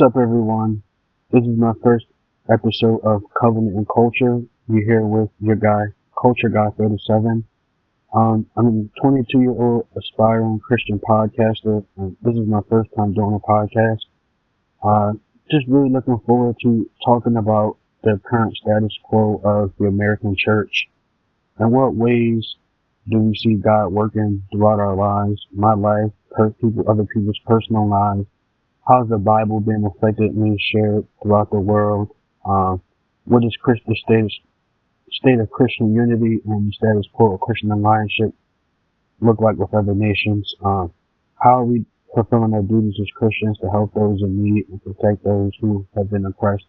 What's up, everyone? This is my first episode of Covenant and Culture. You're here with your guy, Culture Guy 37. I'm a 22-year-old aspiring Christian podcaster, and this is my first time doing a podcast. Uh, just really looking forward to talking about the current status quo of the American church and what ways do we see God working throughout our lives, my life, other people's personal lives. How's the Bible being reflected and shared throughout the world? What does the state of Christian unity and the status quo of Christian alliance look like with other nations? How are we fulfilling our duties as Christians to help those in need and protect those who have been oppressed,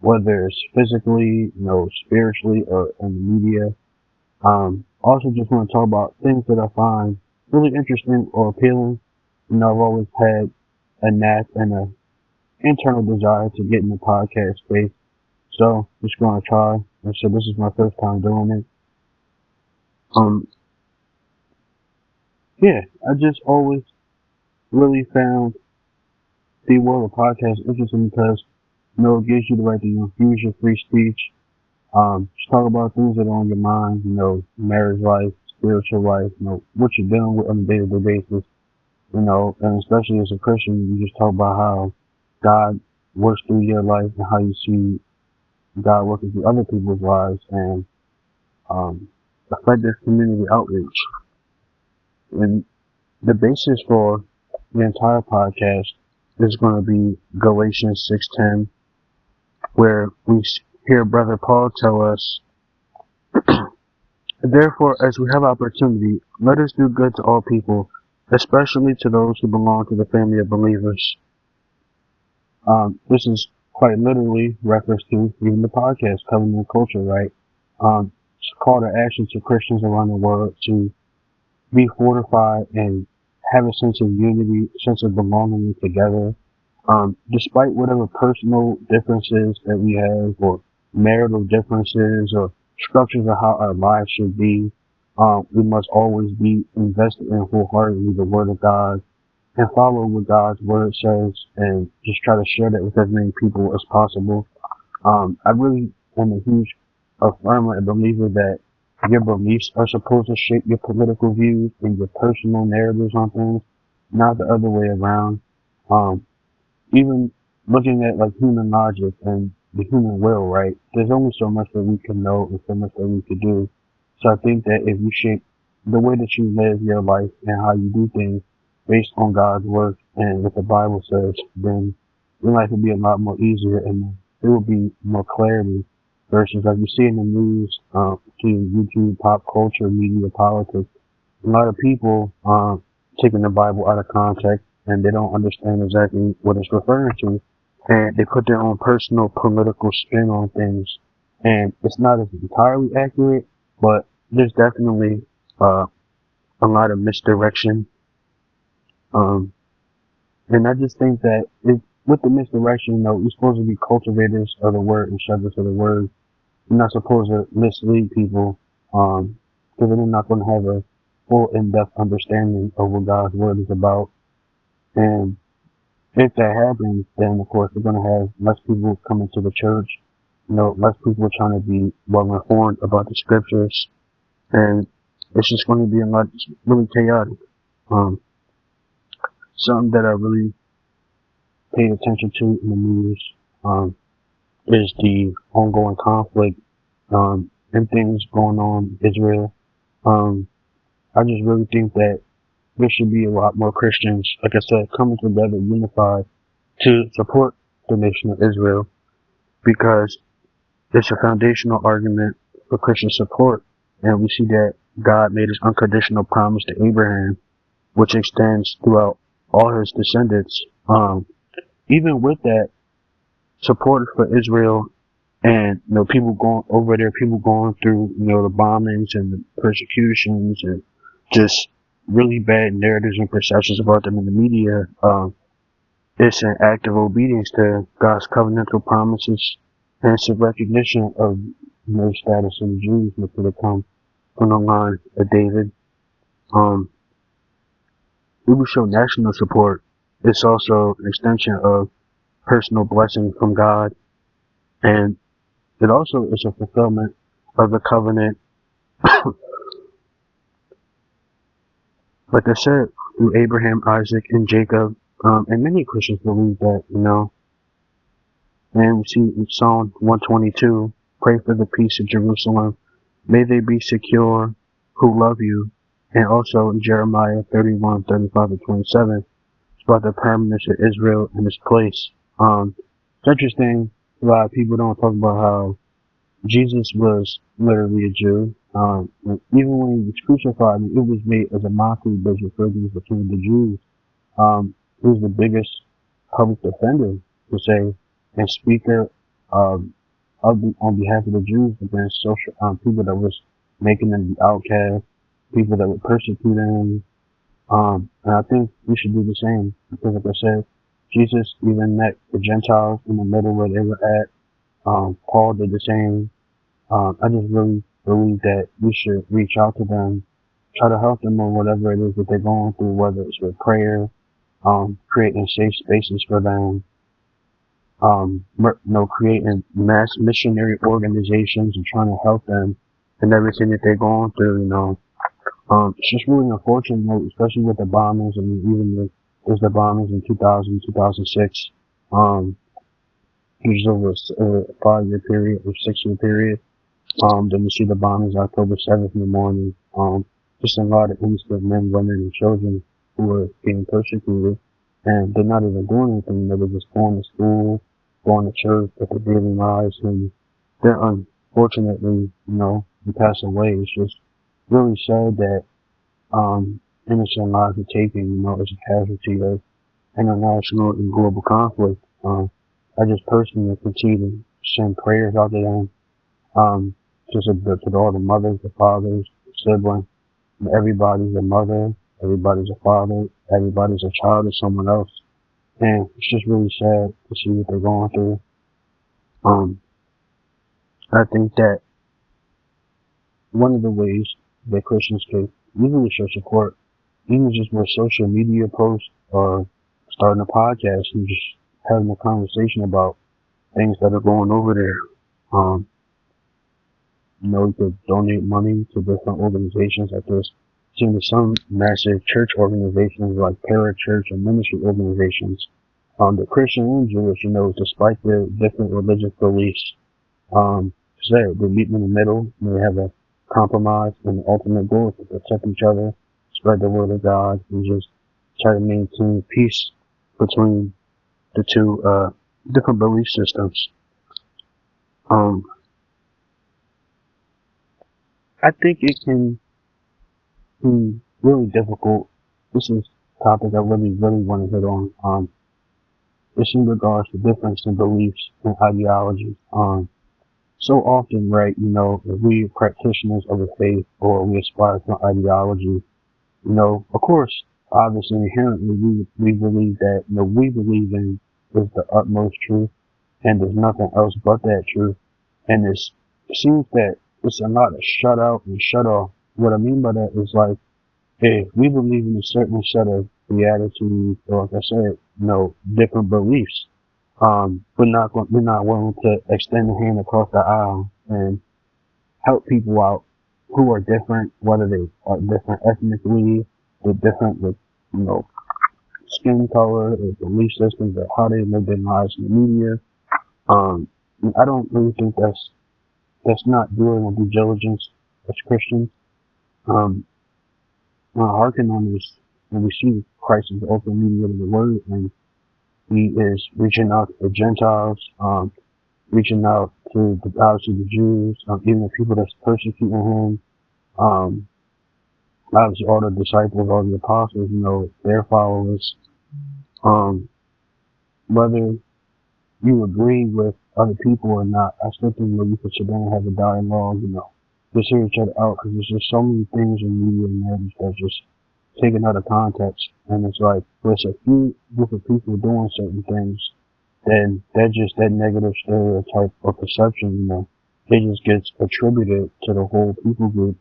whether it's physically, spiritually, or in the media? Also just want to talk about things that I find really interesting or appealing. I've always had a knack and an internal desire to get in the podcast space. So just going to try. And so this is my first time doing it. I just always really found the world of podcasts interesting because, it gives you the right to use your free speech. Just talk about things that are on your mind, marriage life, spiritual life, what you're dealing with on a day-to-day basis. And especially as a Christian, you just talk about how God works through your life and how you see God working through other people's lives and effective community outreach. And the basis for the entire podcast is going to be Galatians 6:10, where we hear Brother Paul tell us, "Therefore, as we have opportunity, let us do good to all people, especially to those who belong to the family of believers." This is quite literally reference to even the podcast, Covenant and Culture, right? It's a call to action to Christians around the world to be fortified and have a sense of unity, sense of belonging together. Despite whatever personal differences that we have, or marital differences, or structures of how our lives should be, we must always be invested in wholeheartedly the Word of God and follow what God's Word says and just try to share that with as many people as possible. I really am a huge affirmer and believer that your beliefs are supposed to shape your political views and your personal narratives on things, not the other way around. Even looking at like human logic and the human will, right? There's only so much that we can know and so much that we can do. So I think that if you shape the way that you live your life and how you do things based on God's word and what the Bible says, then your life will be a lot more easier and there will be more clarity versus like you see in the news, to YouTube, pop culture, media, politics. A lot of people taking the Bible out of context and they don't understand exactly what it's referring to, and they put their own personal political spin on things, and it's not as entirely accurate, but there's definitely a lot of misdirection. And I just think that with the misdirection, we're supposed to be cultivators of the word and shepherds of the word. You're not supposed to mislead people, because they're not going to have a full in-depth understanding of what God's word is about. And if that happens, then of course we're going to have less people coming to the church, less people trying to be well informed about the scriptures, and it's just going to be a lot really chaotic. Something that I really paid attention to in the news is the ongoing conflict and things going on in Israel. I just really think that there should be a lot more Christians, like I said, coming together, unified, to support the nation of Israel, because it's a foundational argument for Christian support, and we see that God made his unconditional promise to Abraham, which extends throughout all his descendants. Even with that support for Israel, and people going over there, people going through the bombings and the persecutions and just really bad narratives and perceptions about them in the media, it's an act of obedience to God's covenantal promises, and it's a recognition of the status of the Jews that could come from the line of David. We will show national support. It's also an extension of personal blessing from God, and it also is a fulfillment of the covenant. Like I said, through Abraham, Isaac, and Jacob, and many Christians believe that, and we see in Psalm 122, pray for the peace of Jerusalem. May they be secure who love you. And also in Jeremiah 31, 35, and 27, it's about the permanence of Israel and its place. It's interesting, a lot of people don't talk about how Jesus was literally a Jew. And even when he was crucified, it was made as a mockery because of between the Jews. He was the biggest public defender, to say, and speaker on behalf of the Jews against social people that was making them the outcast, people that would persecute them. And I think we should do the same because, like I said, Jesus even met the Gentiles in the middle where they were at. Paul did the same. I just really believe that we should reach out to them, try to help them on whatever it is that they're going through, whether it's with prayer, creating safe spaces for them, creating mass missionary organizations and trying to help them in everything that they're going through. It's just really unfortunate, especially with the bombings. I mean, even there's the bombings in 2000, 2006, which is over a 5-year period or 6-year period. Then we see the bombings October 7th in the morning. Just a lot of innocent men, women, and children who were being persecuted, and they're not even doing anything. They were just going to school, going to church, with their daily lives, and they're unfortunately, they pass away. It's just really sad that innocent lives are taken, as a casualty of international and global conflict. I just personally continue to send prayers out to them, just to all the mothers, the fathers, the siblings. Everybody's a mother, everybody's a father, everybody's a child of someone else. And it's just really sad to see what they're going through. I think that one of the ways that Christians can usually show support, even just with social media posts or starting a podcast and just having a conversation about things that are going over there. You could donate money to different organizations like this. Seen to some massive church organizations like parachurch and ministry organizations. The Christian and Jewish, despite their different religious beliefs, they meet in the middle, and they have a compromise, and the ultimate goal is to protect each other, spread the word of God, and just try to maintain peace between the two different belief systems. I think it can be really difficult. This is a topic I really, really want to hit on. It's in regards to difference in beliefs and ideologies. So often, right, if we are practitioners of a faith or we aspire to an ideology, of course, obviously, inherently, we believe that, we believe in is the utmost truth, and there's nothing else but that truth. And it seems that it's a lot of shut out and shut off. What I mean by that is like, if we believe in a certain set of beatitudes, or like I said, different beliefs, we're not willing to extend a hand across the aisle and help people out who are different, whether they are different ethnically, they're different with, skin color, or belief systems, or how they live their lives in the media. I don't really think that's not doing a due diligence as Christians. Harken on this, and we see Christ is the ultimate mediator of the word, and he is reaching out to the Gentiles, reaching out to obviously the Jews, even the people that's persecuting him, obviously all the disciples, all the apostles, their followers. Whether you agree with other people or not, I still think we could sit down and have a dialogue, just hear each other out, because there's just so many things in media and narratives that's just taken out of context, and it's like, if it's a few group of people doing certain things, then that negative stereotype or perception, it just gets attributed to the whole people group,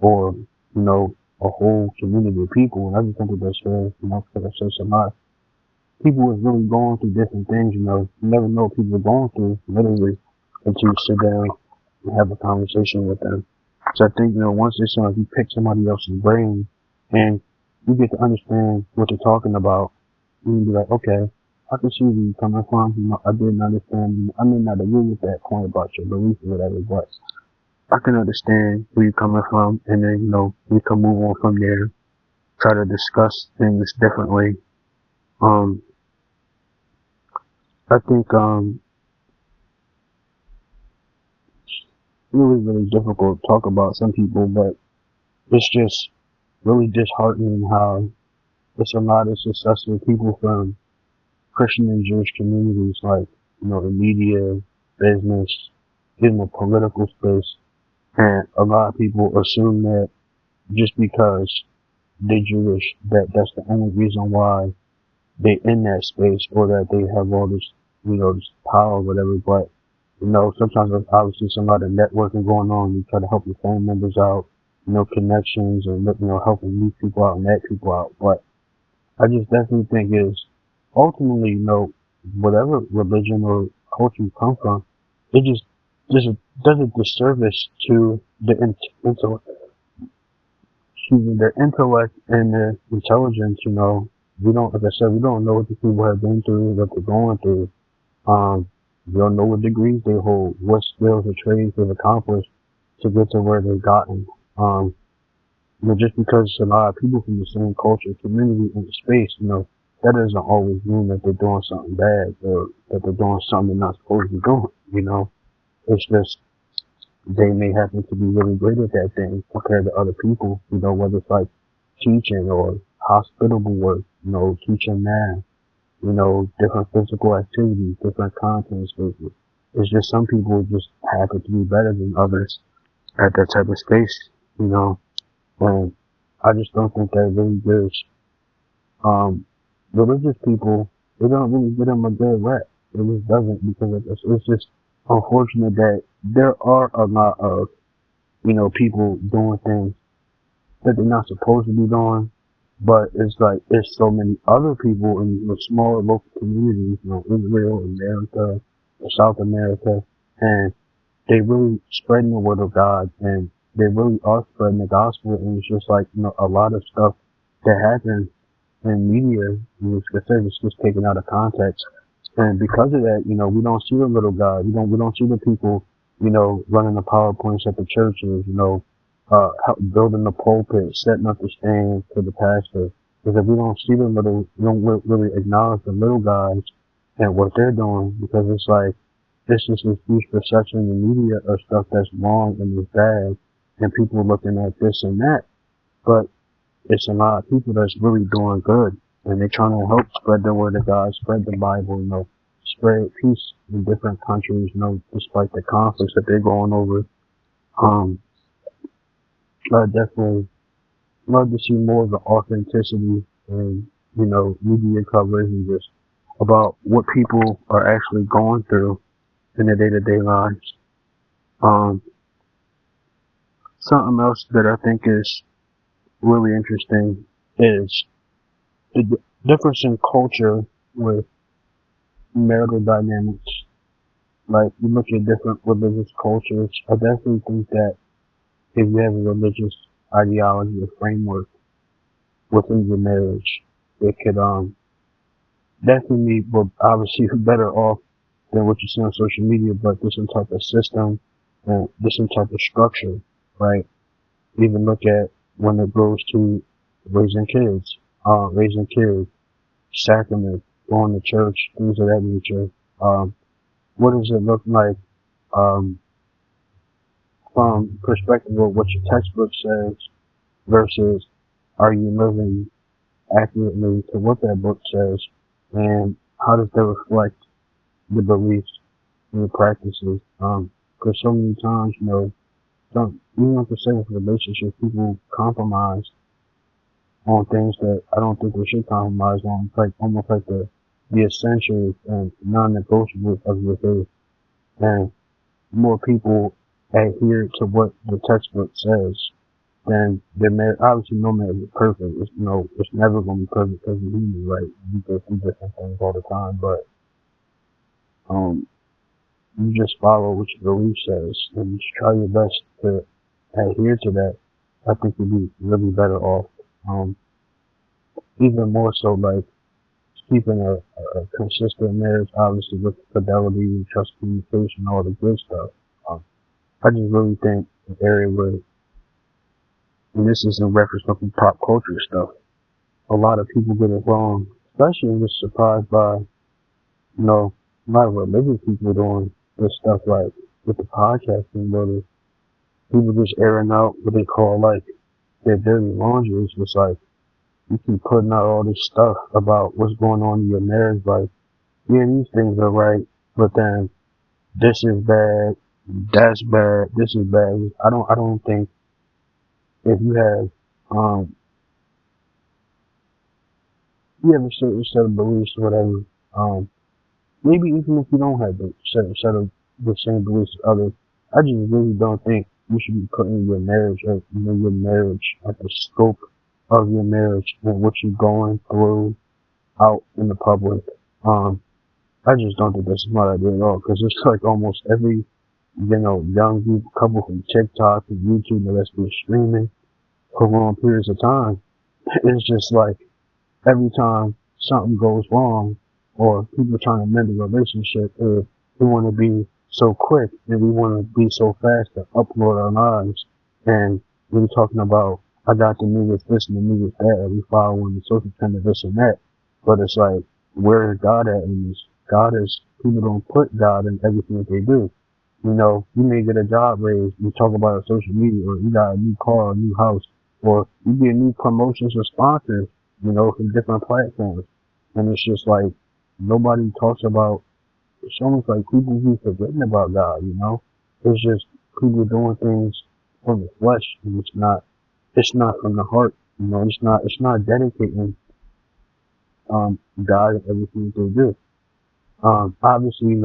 or, a whole community of people, and I just think that that's fair, because I said so much. people was really going through different things, you never know what people are going through, literally, until you sit down and have a conversation with them. So I think, once it's like you pick somebody else's brain and you get to understand what they're talking about, you can be like, okay, I can see where you're coming from. I didn't understand. I may not agree with that point about your belief or whatever, but I can understand where you're coming from, and then, we can move on from there, try to discuss things differently. Um, I think, really, really difficult to talk about some people, but it's just really disheartening how it's a lot of successful people from Christian and Jewish communities, like, the media, business, in the political space, and a lot of people assume that just because they're Jewish, that's the only reason why they in that space, or that they have all this, this power or whatever. But, sometimes there's obviously some lot of networking going on. You try to help your family members out, connections, and, helping meet people out and net people out. But I just definitely think is ultimately, whatever religion or culture you come from, it just does a disservice to the intellect, their intellect and their intelligence. We don't, like I said, we don't know what the people have been through, what they're going through. We don't know what degrees they hold, what skills or trades they've accomplished to get to where they've gotten. Um, just because it's a lot of people from the same culture, community, and space, that doesn't always mean that they're doing something bad or that they're doing something they're not supposed to be doing. It's just they may happen to be really great at that thing compared to other people, whether it's like teaching or hospitable work, teaching math, different physical activities, different content spaces. It's just some people just happen to be better than others at that type of space, and I just don't think that really gives religious people, they don't really get them a good rep. It just doesn't, because it's just unfortunate that there are a lot of, people doing things that they're not supposed to be doing, but it's like, there's so many other people in the smaller local communities, Israel, America, South America, and they really spreading the word of God, and they really are spreading the gospel, and it's just like, a lot of stuff that happens in media, it's just taken out of context. And because of that, we don't see the little guy. We don't see the people, running the PowerPoints at the churches, building the pulpit, setting up the stand for the pastor. Because we don't see we don't really acknowledge the little guys and what they're doing, because it's like, this is this huge perception in the media of stuff that's wrong and is bad, and people looking at this and that. But it's a lot of people that's really doing good, and they're trying to help spread the word of God, spread the Bible, spread peace in different countries, despite the conflicts that they're going over. I definitely love to see more of the authenticity and, media coverage, and just about what people are actually going through in their day-to-day lives. Something else that I think is really interesting is the difference in culture with marital dynamics. Like, you look at different religious cultures, I definitely think that if you have a religious ideology or framework within your marriage, it could definitely, well, obviously you're better off than what you see on social media, but there's some type of system and there's some type of structure, right? Even look at when it goes to raising kids, sacrament, going to church, things of that nature. What does it look like um, from perspective of what your textbook says versus are you living accurately to what that book says, and how does that reflect the beliefs and the practices? Because so many times, even like I say with relationships, people compromise on things that I don't think they should compromise on. It's like almost like the essentials and non-negotiables of your faith. And more people adhere to what the textbook says, then their marriage, obviously no marriage is perfect. It's never going to be perfect because we're human, right? We go through different things all the time, but, um, you just follow what your belief says and just try your best to adhere to that. I think you'd be really better off. Um, Even more so, like, keeping a consistent marriage, obviously with fidelity, trust, communication, all the good stuff. Um, I just really think the area where, and this is in reference to pop culture stuff, a lot of people get it wrong, especially I'm just surprised by, a lot of religious people doing this stuff like with the podcasting, where the people just airing out what they call like their dirty laundry. It's just like you keep putting out all this stuff about what's going on in your marriage, like, yeah, these things are right, but then this is bad, that's bad, this is bad. I don't think if um, you have a certain set of beliefs or whatever, um, maybe even if you don't have the set of the same beliefs as others, I just really don't think you should be putting your marriage or your marriage, like the scope of your marriage and what you're going through out in the public. Um, I just don't think that's a smart idea at all, because it's like almost every, young couple from TikTok and YouTube that's been streaming for long periods of time. It's just like every time something goes wrong or people trying to mend a relationship, or we want to be so quick and we want to be so fast to upload our lives. And we're talking about, I got the newest this and the newest that, and we following the social trend of this and that. But it's like, where is God at in this? People don't put God in everything that they do. You may get a job raise, you talk about it on social media, or you got a new car, a new house, or you get new promotions or sponsors, from different platforms. And it's just like, nobody talks about, it's almost like people be forgetting about God. It's just people doing things from the flesh, and it's not from the heart. It's not dedicating, God in everything that they do. Obviously, in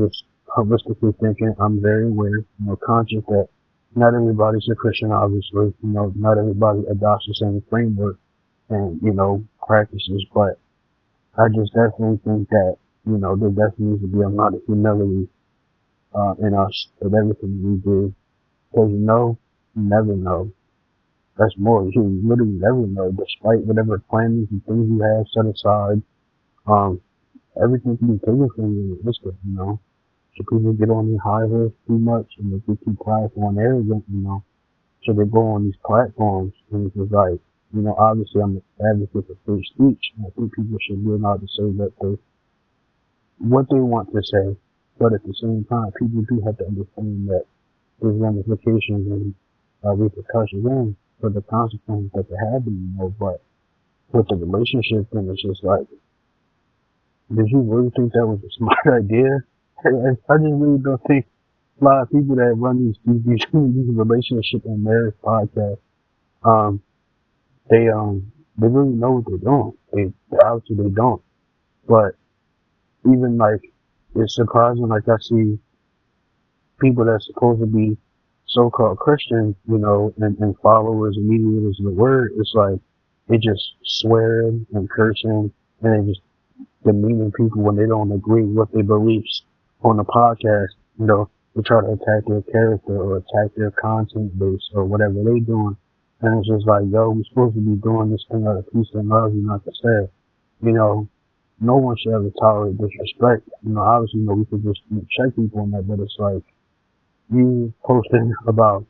this holistically thinking, I'm very aware, conscious that not everybody's a Christian, obviously. Not everybody adopts the same framework and, practices, but I just definitely think that, there definitely needs to be a lot of humility, in us with everything we do. Because you never know. That's more, you literally never know, despite whatever plans and things you have set aside, um, everything can be taken from you in this. So people get on their high horse too much and they get too prideful and arrogant. So they go on these platforms and it's just like, obviously I'm an advocate for free speech, and I think people should be allowed to say what they want to say. But at the same time, people do have to understand that there's ramifications and repercussions and for the consequences that they have, but with the relationship thing, it's just like, did you really think that was a smart idea? I just really don't think a lot of people that run these relationship and marriage podcasts, um, they really know what they're doing. They obviously they don't. But even like, it's surprising, like I see people that's supposed to be so-called Christians, and followers and mediators of the word, it's like, they just swearing and cursing, and they just demeaning people when they don't agree with their beliefs on the podcast. They try to attack their character or attack their content base or whatever they doing. And it's just like, yo, we're supposed to be doing this thing out of peace and love, not to say. No one should ever tolerate disrespect. Obviously, we could just check people on that, but it's like, you posting about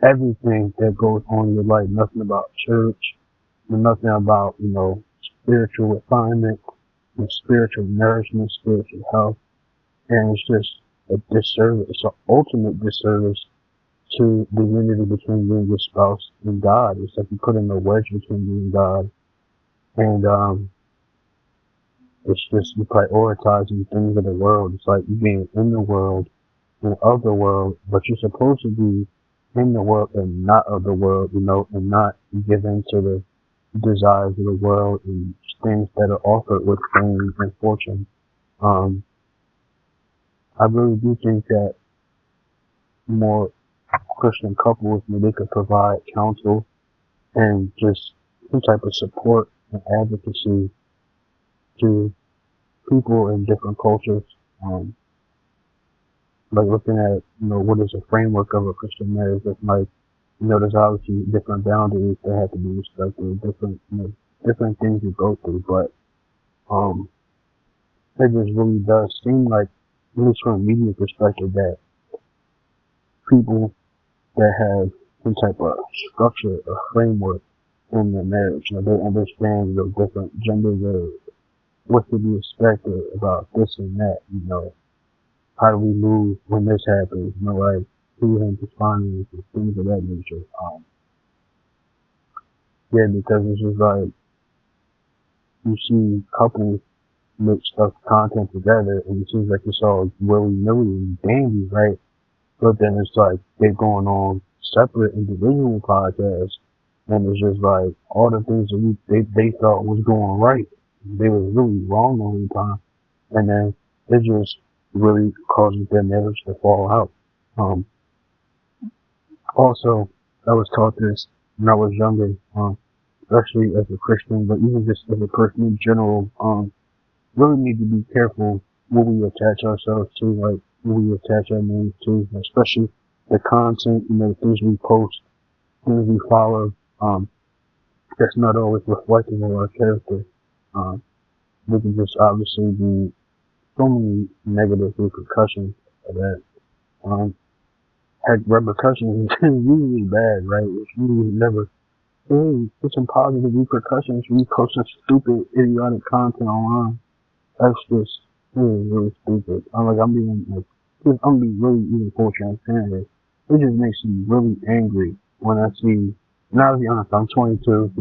everything that goes on in your life, nothing about church, nothing about, spiritual refinement and spiritual nourishment, spiritual health. And it's just a disservice. It's an ultimate disservice to the unity between you and your spouse and God. It's like you put in a wedge between you and God. And it's just you prioritizing things of the world. It's like you being in the world and of the world, but you're supposed to be in the world and not of the world, and not give in to the desires of the world and things that are offered with fame and fortune. I really do think that more Christian couples where they could provide counsel and just some type of support and advocacy to people in different cultures. Um, like looking at, what is the framework of a Christian marriage. It's like, there's obviously different boundaries that have to be respected, different things you go through, but, um, it just really does seem like, at least from a media perspective, that people that have some type of structure or framework in their marriage, they understand the different genders or what to be expected about this and that, how do we move when this happens, like who has responding to things of that nature. Yeah, because it's just like you see couples make stuff content together and it seems like it's all willy nilly and dandy, right? But then it's like they're going on separate individual podcasts and it's just like all the things that they thought was going right, they was really wrong the whole time. And then it just really causes their marriage to fall out. Um, Also, I was taught this when I was younger, especially as a Christian, but even just as a person in general, really need to be careful what we attach ourselves to, like what we attach our names to, especially the content, the things we post, things we follow, that's not always reflective of our character. Um, there can just obviously be so many negative repercussions of that. Um, Heck, repercussions is usually bad, right? It's usually never, hey, put some positive repercussions when you post some stupid, idiotic content online. That's just really, really stupid. I'm being really even full transparent here. It just makes me really angry when I see, now to be honest, I'm 22,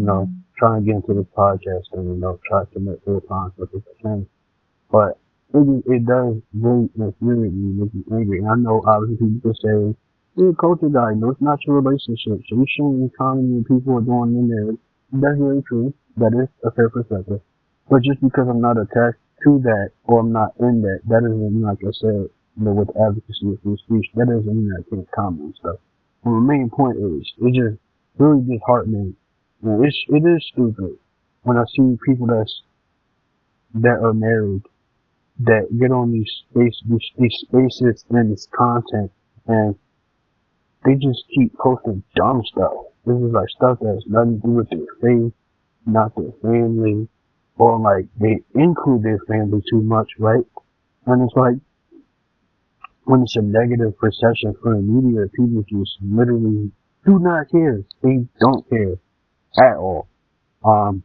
trying to get into this podcast and, try to commit full time with this thing. But it does really infuriate me, make me angry. And I know obviously people say, you're a culture guy, it's not your relationship. So you're showing the economy and people are going in there. That's very true. That is a fair perspective. But just because I'm not attached to that or I'm not in that, that doesn't mean, like I said, with advocacy of free speech, that doesn't mean I can't comment and stuff. And the main point is, it's just really disheartening. It is stupid when I see people that are married that get on these spaces and this content and they just keep posting dumb stuff. This is like stuff that has nothing to do with their faith, not their family, or like they include their family too much, right? And it's like when it's a negative perception for the media, people just literally do not care. They don't care at all. Um,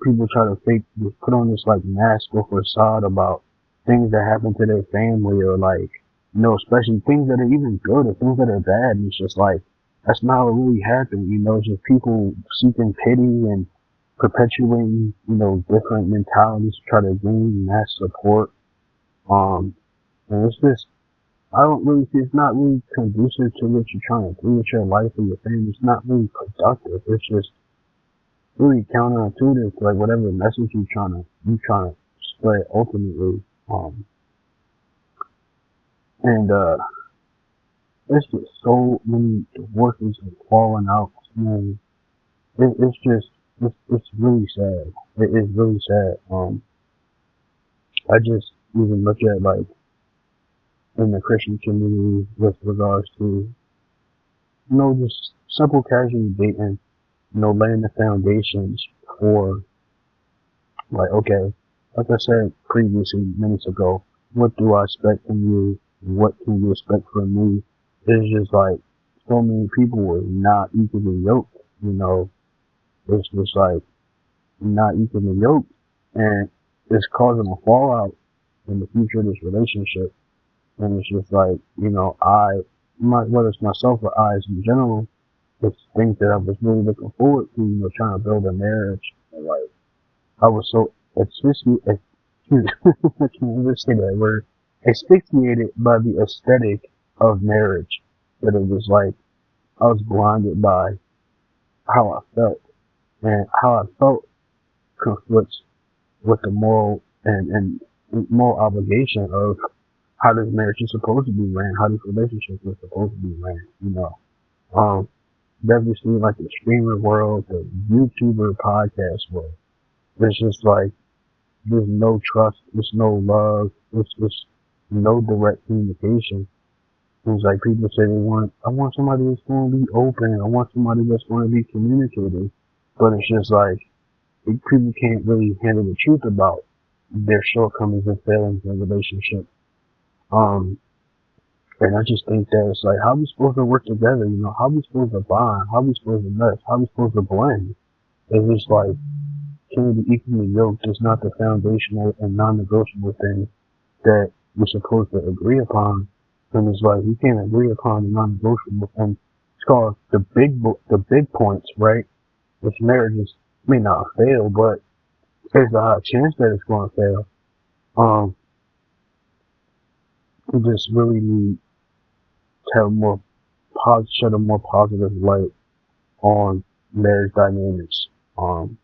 people try to just put on this like mask or facade about things that happen to their family or like, especially things that are even good or things that are bad. And it's just like, that's not what really happened. It's just people seeking pity and perpetuating, different mentalities to try to gain mass support. And it's just, I don't really see, it's not really conducive to what you're trying to do with your life or your family. It's not really productive. It's just really counterintuitive to like whatever message you're trying to spread ultimately. And it's just so many divorces and falling out, and it's really sad. It is really sad. I just even look at like in the Christian community with regards to just simple casual dating, laying the foundations for like, okay, like I said previously minutes ago, what do I expect from you? What can you expect from me? It's just like so many people are not equally yoked, it's just like not equally yoked and it's causing a fallout in the future of this relationship. And it's just like, whether it's myself or I in general, it's things that I was really looking forward to, trying to build a marriage. And like, I was so asphyxiated, I can't even say that word, asphyxiated by the aesthetic of marriage that it was like, I was blinded by how I felt. And how I felt conflicts with the moral and moral obligation of how this marriage is supposed to be ran, how this relationship is supposed to be ran, you know. Um, definitely seeing like the streamer world, the YouTuber podcast world. It's just like there's no trust, there's no love, it's no direct communication. It's like people say I want somebody that's going to be open, I want somebody that's going to be communicative, but it's just like people can't really handle the truth about their shortcomings and failings in a relationship. Um, and I just think that it's like, how are we supposed to work together? You know, how are we supposed to bond? How are we supposed to mesh? How are we supposed to blend? It's just like, can we be equally yoked? It's not the foundational and non-negotiable thing that we're supposed to agree upon. And it's like, you can't agree upon the non-negotiable thing. It's called the big points, right? Which marriages may not fail, but there's a high chance that it's going to fail. Um, we just really need to have shed a more positive light on marriage dynamics. Um,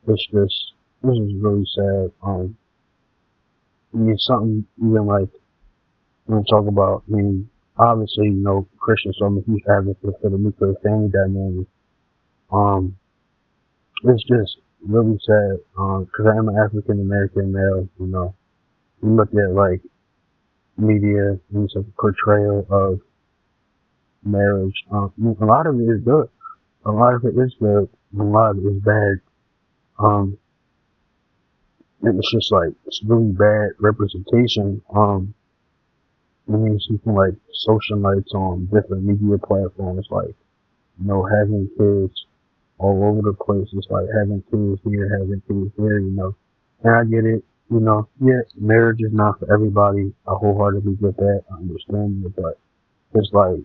it's just, this is really sad. I mean, something even like, when we talk about, I mean, obviously, you know, Christians are a huge advocate for the nuclear family dynamic. Um, it's just really sad, cause I am an African American male, you know. You look at like media and it's like a portrayal of marriage. A lot of it is good. A lot of it is good. A lot of it is bad. Um, and it's just like, it's really bad representation. I mean, see from like socialites on different media platforms, like, you know, having kids all over the place. It's like having kids here, having kids there, you know. And I get it, you know, yeah, marriage is not for everybody. I wholeheartedly get that. I understand it, but it's like,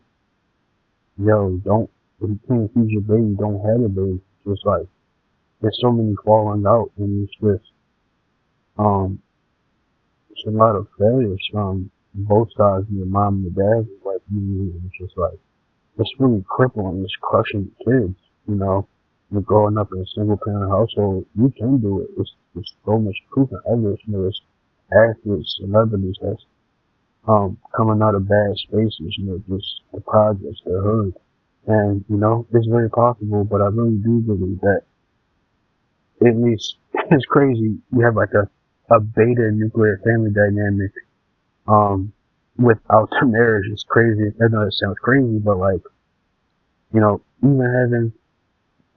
yo, if you can't feed your baby, don't have a baby. Just like, there's so many falling out, and it's just, um, it's a lot of failures from both sides, your mom and your dad, like, it's just like, it's really crippling, it's crushing kids, you know. You're growing up in a single parent household, you can do it. It's so much proof and evidence. You know, there's athletes, celebrities that's coming out of bad spaces, you know, just the projects, the hood. And, you know, it's very possible, but I really do believe that at least it's crazy. You have like a beta nuclear family dynamic, um, without the marriage. It's crazy. I know it sounds crazy, but like, you know, even having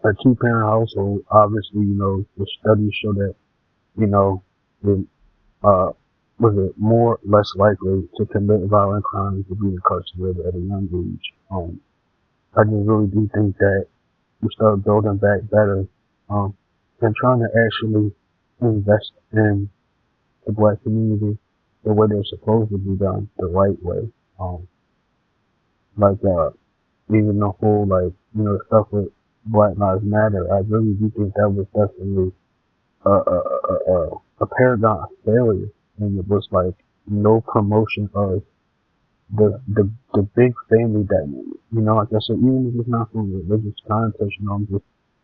a two-parent household, obviously, you know, the studies show that, you know, the, uh, was it less likely to commit violent crimes to be incarcerated at a young age. I just really do think that we start building back better, um, and trying to actually invest in the black community the way they're supposed to be done, the right way. Um, like, even the whole, like, you know, stuff with Black Lives Matter, I really do think that was definitely a paradigm of failure. And it was like no promotion of the big family dynamic. You know, like I said, even if it's not from a religious context, you know, I'm just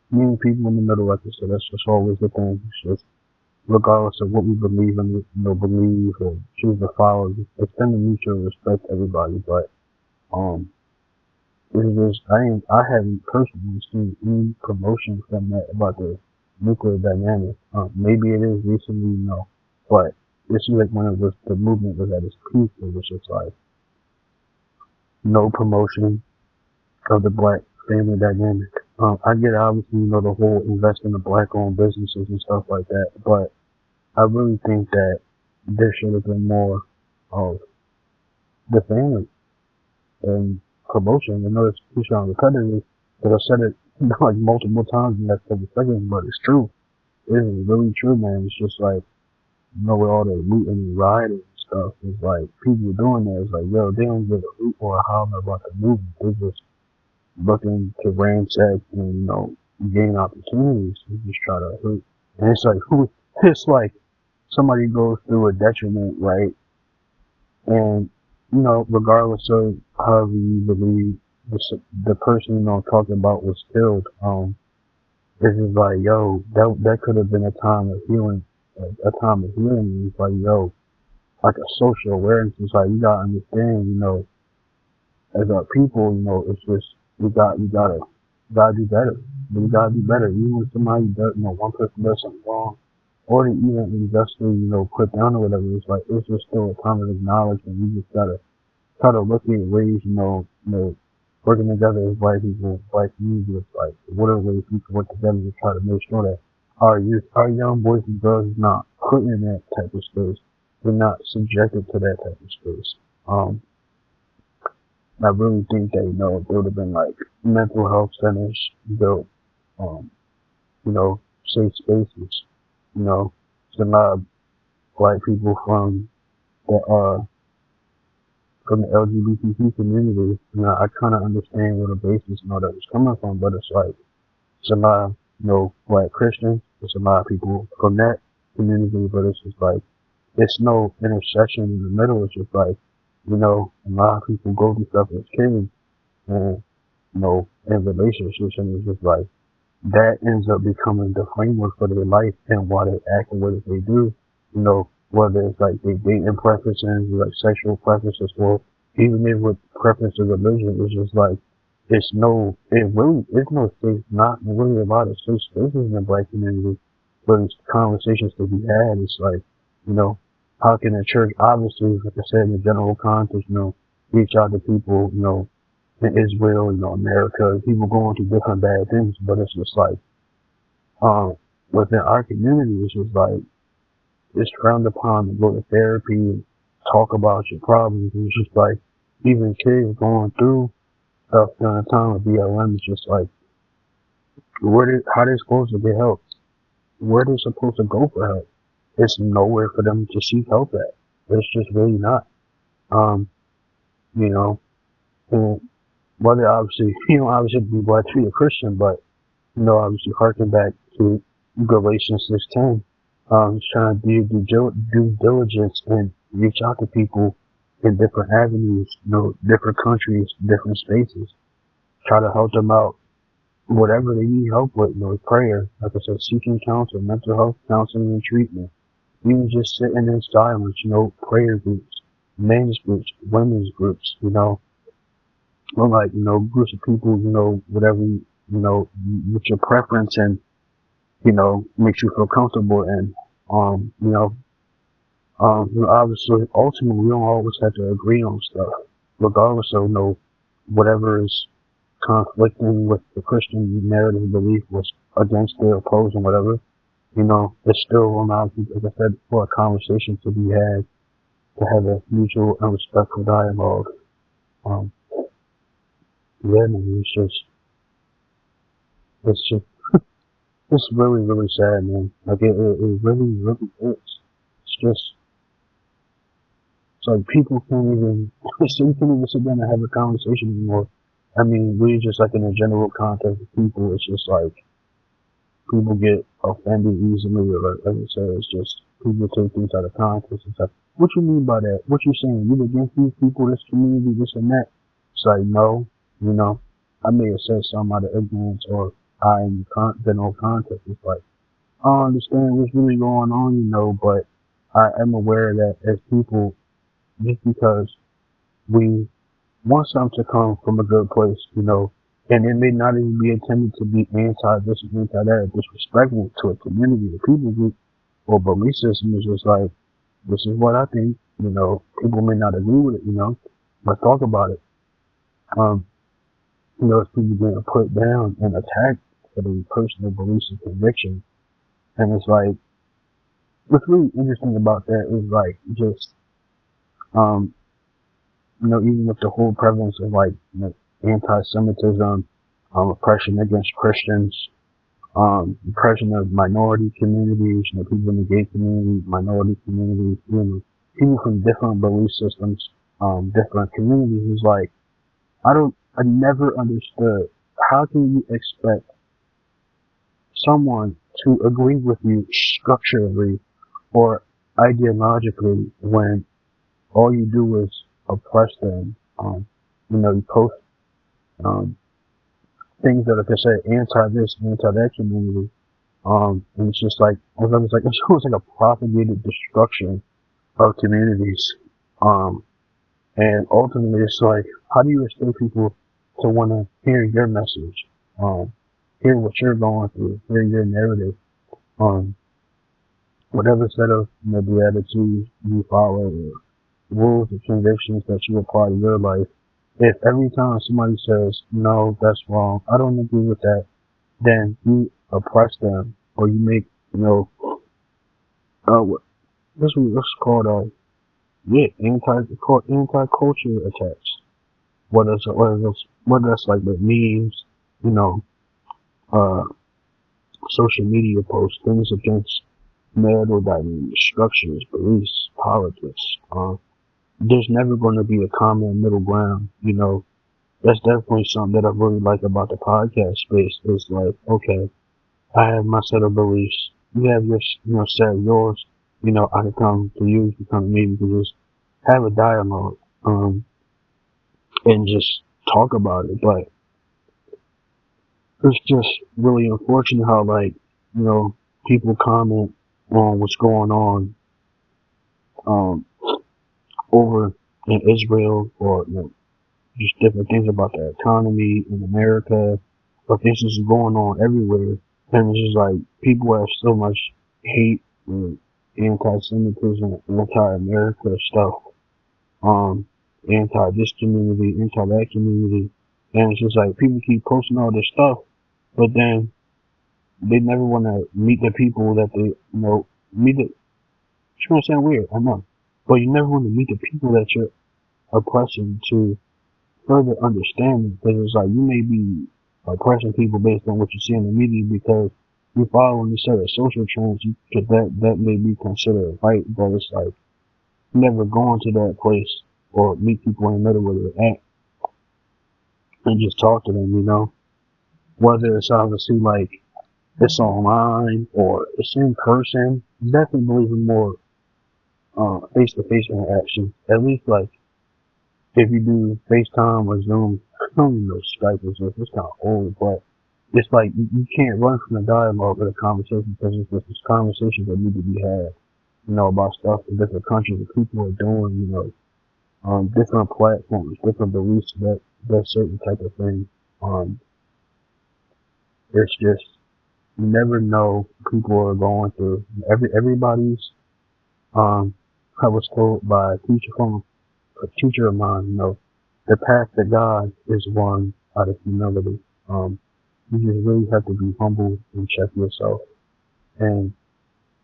meeting people in the middle, like I said, that's just always the thing. It's just, regardless of what we believe in, you know, believe or choose to follow, just extend the mutual respect to everybody. But, um, it's just, I haven't personally seen any promotion from that about the nuclear dynamic. Maybe it is recently, you know, but this is like when the movement was at its peak, it was just like no promotion of the black family dynamic. I get obviously, you know, the whole invest in the black owned businesses and stuff like that, but I really think that there should have been more of the family and promotion. I know it's too strong repetitive, but I've said it like multiple times in that 30 seconds, but it's true. It is really true, man. It's just like, you know, with all the looting and rioting and stuff, it's like people doing that. It's like, yo, they don't give a hoot or a holler about the movement. They just looking to ransack and, you know, gain opportunities. They just try to hurt. And it's like, it's like somebody goes through a detriment, right? And, you know, regardless of however you believe the person, you know, talking about was killed, this is like, yo, that could have been a time of healing, a time of healing. It's like, yo, like a social awareness. It's like you gotta understand, as a people, it's just we gotta do better. We gotta do better. Even when somebody does, one person does something wrong, or they even unjustly, put down or whatever, it's just still a time of acknowledgement. We just gotta try to look at ways, working together as white people, white communities, like what are ways we can work together to try to make sure that our youth, our young boys and girls is not put in that type of space. They're not subjected to that type of space. Um, I really think that, there would have been like mental health centers built, um, safe spaces, you know, so a lot of black people from the LGBTQ community, I kind of understand where the basis and all that was coming from, but it's like, it's a lot of, black Christians, it's a lot of people from that community, but it's just like, it's no intersection in the middle. It's just like, a lot of people go through stuff as kids and, in relationships, and it's just like, that ends up becoming the framework for their life and why they act the way that they do. Whether it's like their dating preferences, like sexual preferences, or even if with preference of religion, it's just like it's no safe, not really a lot of safe spaces in the black community where these conversations to be had. It's like, you know, how can the church, obviously, like I said, in the general context, reach out to people, in Israel, America, people going through different bad things, but it's just like, um, within our community, it's just like, it's frowned upon to go to therapy and talk about your problems. And it's just like, even kids going through stuff during the time of BLM, it's just like, how they supposed to get help? Where they supposed to go for help? It's nowhere for them to seek help at. It's just really not. Um, you know, and whether obviously, obviously be black to be a Christian, but, obviously harken back to Galatians 6:10. Just trying to do due diligence and reach out to people in different avenues, different countries, different spaces. Try to help them out, whatever they need help with, prayer, like I said, seeking counsel, mental health counseling and treatment, even just sitting in silence, prayer groups, men's groups, women's groups, or like, groups of people, whatever, with your preference and, makes you feel comfortable and, obviously, ultimately, we don't always have to agree on stuff, regardless of, whatever is conflicting with the Christian narrative belief was against their opposing whatever, it's still allows, like I said, for a conversation to be had, to have a mutual and respectful dialogue. Um, yeah, man, it's just, it's really, really sad, man. Like, it really, really is. It's just, it's like people can't even, so we can't even sit down and have a conversation anymore. I mean, we're just like in a general context of people, it's just like, people get offended easily, or like I said, it's just, people take things out of context and stuff. What you mean by that? What you saying? You against these people, this community, this and that? It's like, no, I may have said something out of ignorance, or I in general context. It's like, I don't understand what's really going on, but I am aware that as people, just because we want something to come from a good place, and it may not even be intended to be anti this and anti that, disrespectful to a community, a people group, or belief system. Is just like, this is what I think, people may not agree with it, let's talk about it. As people getting put down and attacked for their personal beliefs and convictions. And it's like, what's really interesting about that is like, just, even with the whole prevalence of like, anti-Semitism, oppression against Christians, oppression of minority communities, people in the gay community, minority communities, people from different belief systems, different communities. Is like, I never understood, how can you expect someone to agree with you structurally or ideologically when all you do is oppress them? You post, um, things that, like I said, anti this, anti that community. And it's just like, it's almost like a propagated destruction of communities. Um, and ultimately, it's like, how do you restore people to want to hear your message, hear what you're going through, hear your narrative, um, whatever set of maybe attitudes you follow, or rules or convictions that you apply to your life. If every time somebody says, no, that's wrong, I don't agree with that, then you oppress them, or you make, uh, what's called, anti-culture attacks. Whether that's like with memes, you know, uh, social media posts, things against marital dynamics, structures, beliefs, politics. There's never going to be a common middle ground. That's definitely something that I really like about the podcast space. Is like, okay, I have my set of beliefs. You have your, set of yours. I can come to you, you can come to me. We can just have a dialogue, and just talk about it. But it's just really unfortunate how, like, you know, people comment on what's going on, um, over in Israel, or just different things about the economy in America, or things that's going on everywhere. And it's just like people have so much hate and anti-Semitism, anti-America stuff, um, anti this community, anti that community, and it's just like people keep posting all this stuff, but then they never want to meet the people that they, meet the. It's gonna sound weird, I know, but you never want to meet the people that you're oppressing to further understand it, because it's like you may be oppressing people based on what you see in the media because you're following these sort of social trends, because that may be considered right, but it's like never going to that place or meet people in the middle where they're at and just talk to them, whether it's obviously like it's online or it's in person. Definitely believe in more face to face interaction. At least like if you do FaceTime or Zoom, I don't even know Skype or Zoom, it's kind of old, but it's like you can't run from the dialogue or the conversation, because it's just this conversations that need to be had, about stuff in different countries that people are doing, different platforms, different beliefs, that certain type of thing. Um, it's just you never know what people are going through. Everybody's I was told by a teacher of mine, the path to God is one out of humility. You just really have to be humble and check yourself, and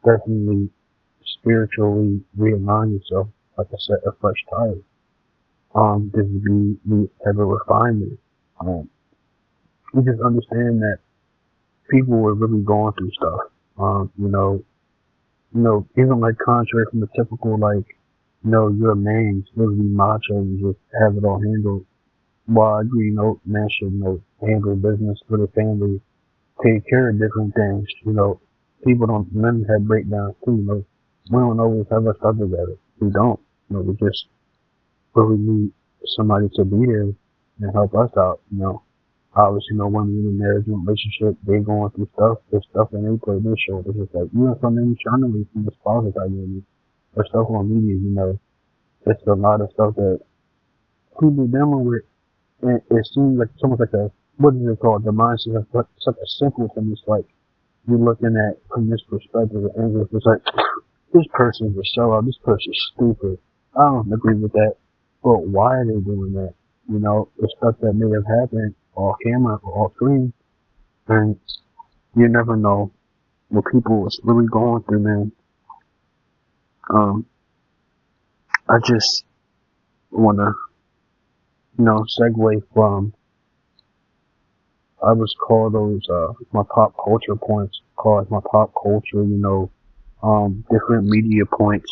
definitely spiritually realign yourself, like I said, a fresh tire. Just be have a refinement. Um, you just understand that people were really going through stuff. Even like contrary from the typical, like, you're a man, you're supposed to be macho and just have it all handled. While I agree, man should, handle business for the family, take care of different things. Men have breakdowns too. We don't always have our stuff together. We don't. We just really need somebody to be there and help us out. Obviously, women in a marriage and relationship, they going through stuff. There's stuff that they play their shoulders. It's like, even from internally, from the spouse dynamic, or stuff on media, it's a lot of stuff that people dealing with. And it seems like it's almost like what is it called? The mindset of such a simple thing. It's like, you're looking at from this perspective and angle. It's like, this person's a sellout. This person's stupid. I don't agree with that. But why are they doing that? The stuff that may have happened off camera or off screen, and you never know what people is really going through, man. Um, I just wanna, segue from, I was called those, my pop culture points, called my pop culture, different media points,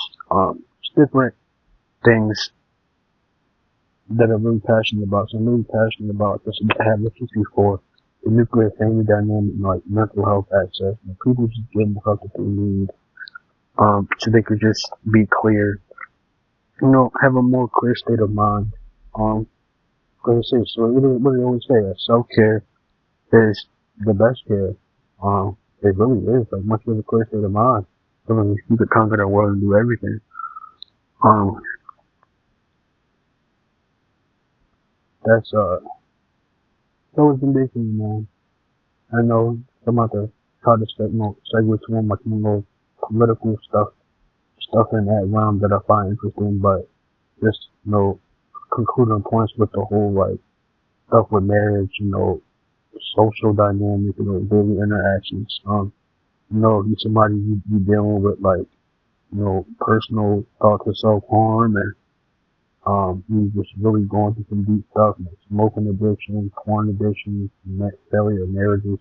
just different things that I'm really passionate about. So I'm really passionate about this. I have this before, the nuclear family dynamic, like mental health access, and people just getting the help that they need, so they could just be clear, have a more clear state of mind. Because I say, so what I always say, self-care is the best care. It really is. Like, much of a clear state of mind, so you could conquer the world and do everything. Um, that's so it's been basically, man. I know I'm about to try to segue to one like more political stuff in that realm that I find interesting, but just concluding points with the whole like stuff with marriage, social dynamic, daily interactions. You somebody you dealing with like, personal thoughts of self harm and you just really going through some deep stuff, like smoking addiction, porn addiction, failure of marriages,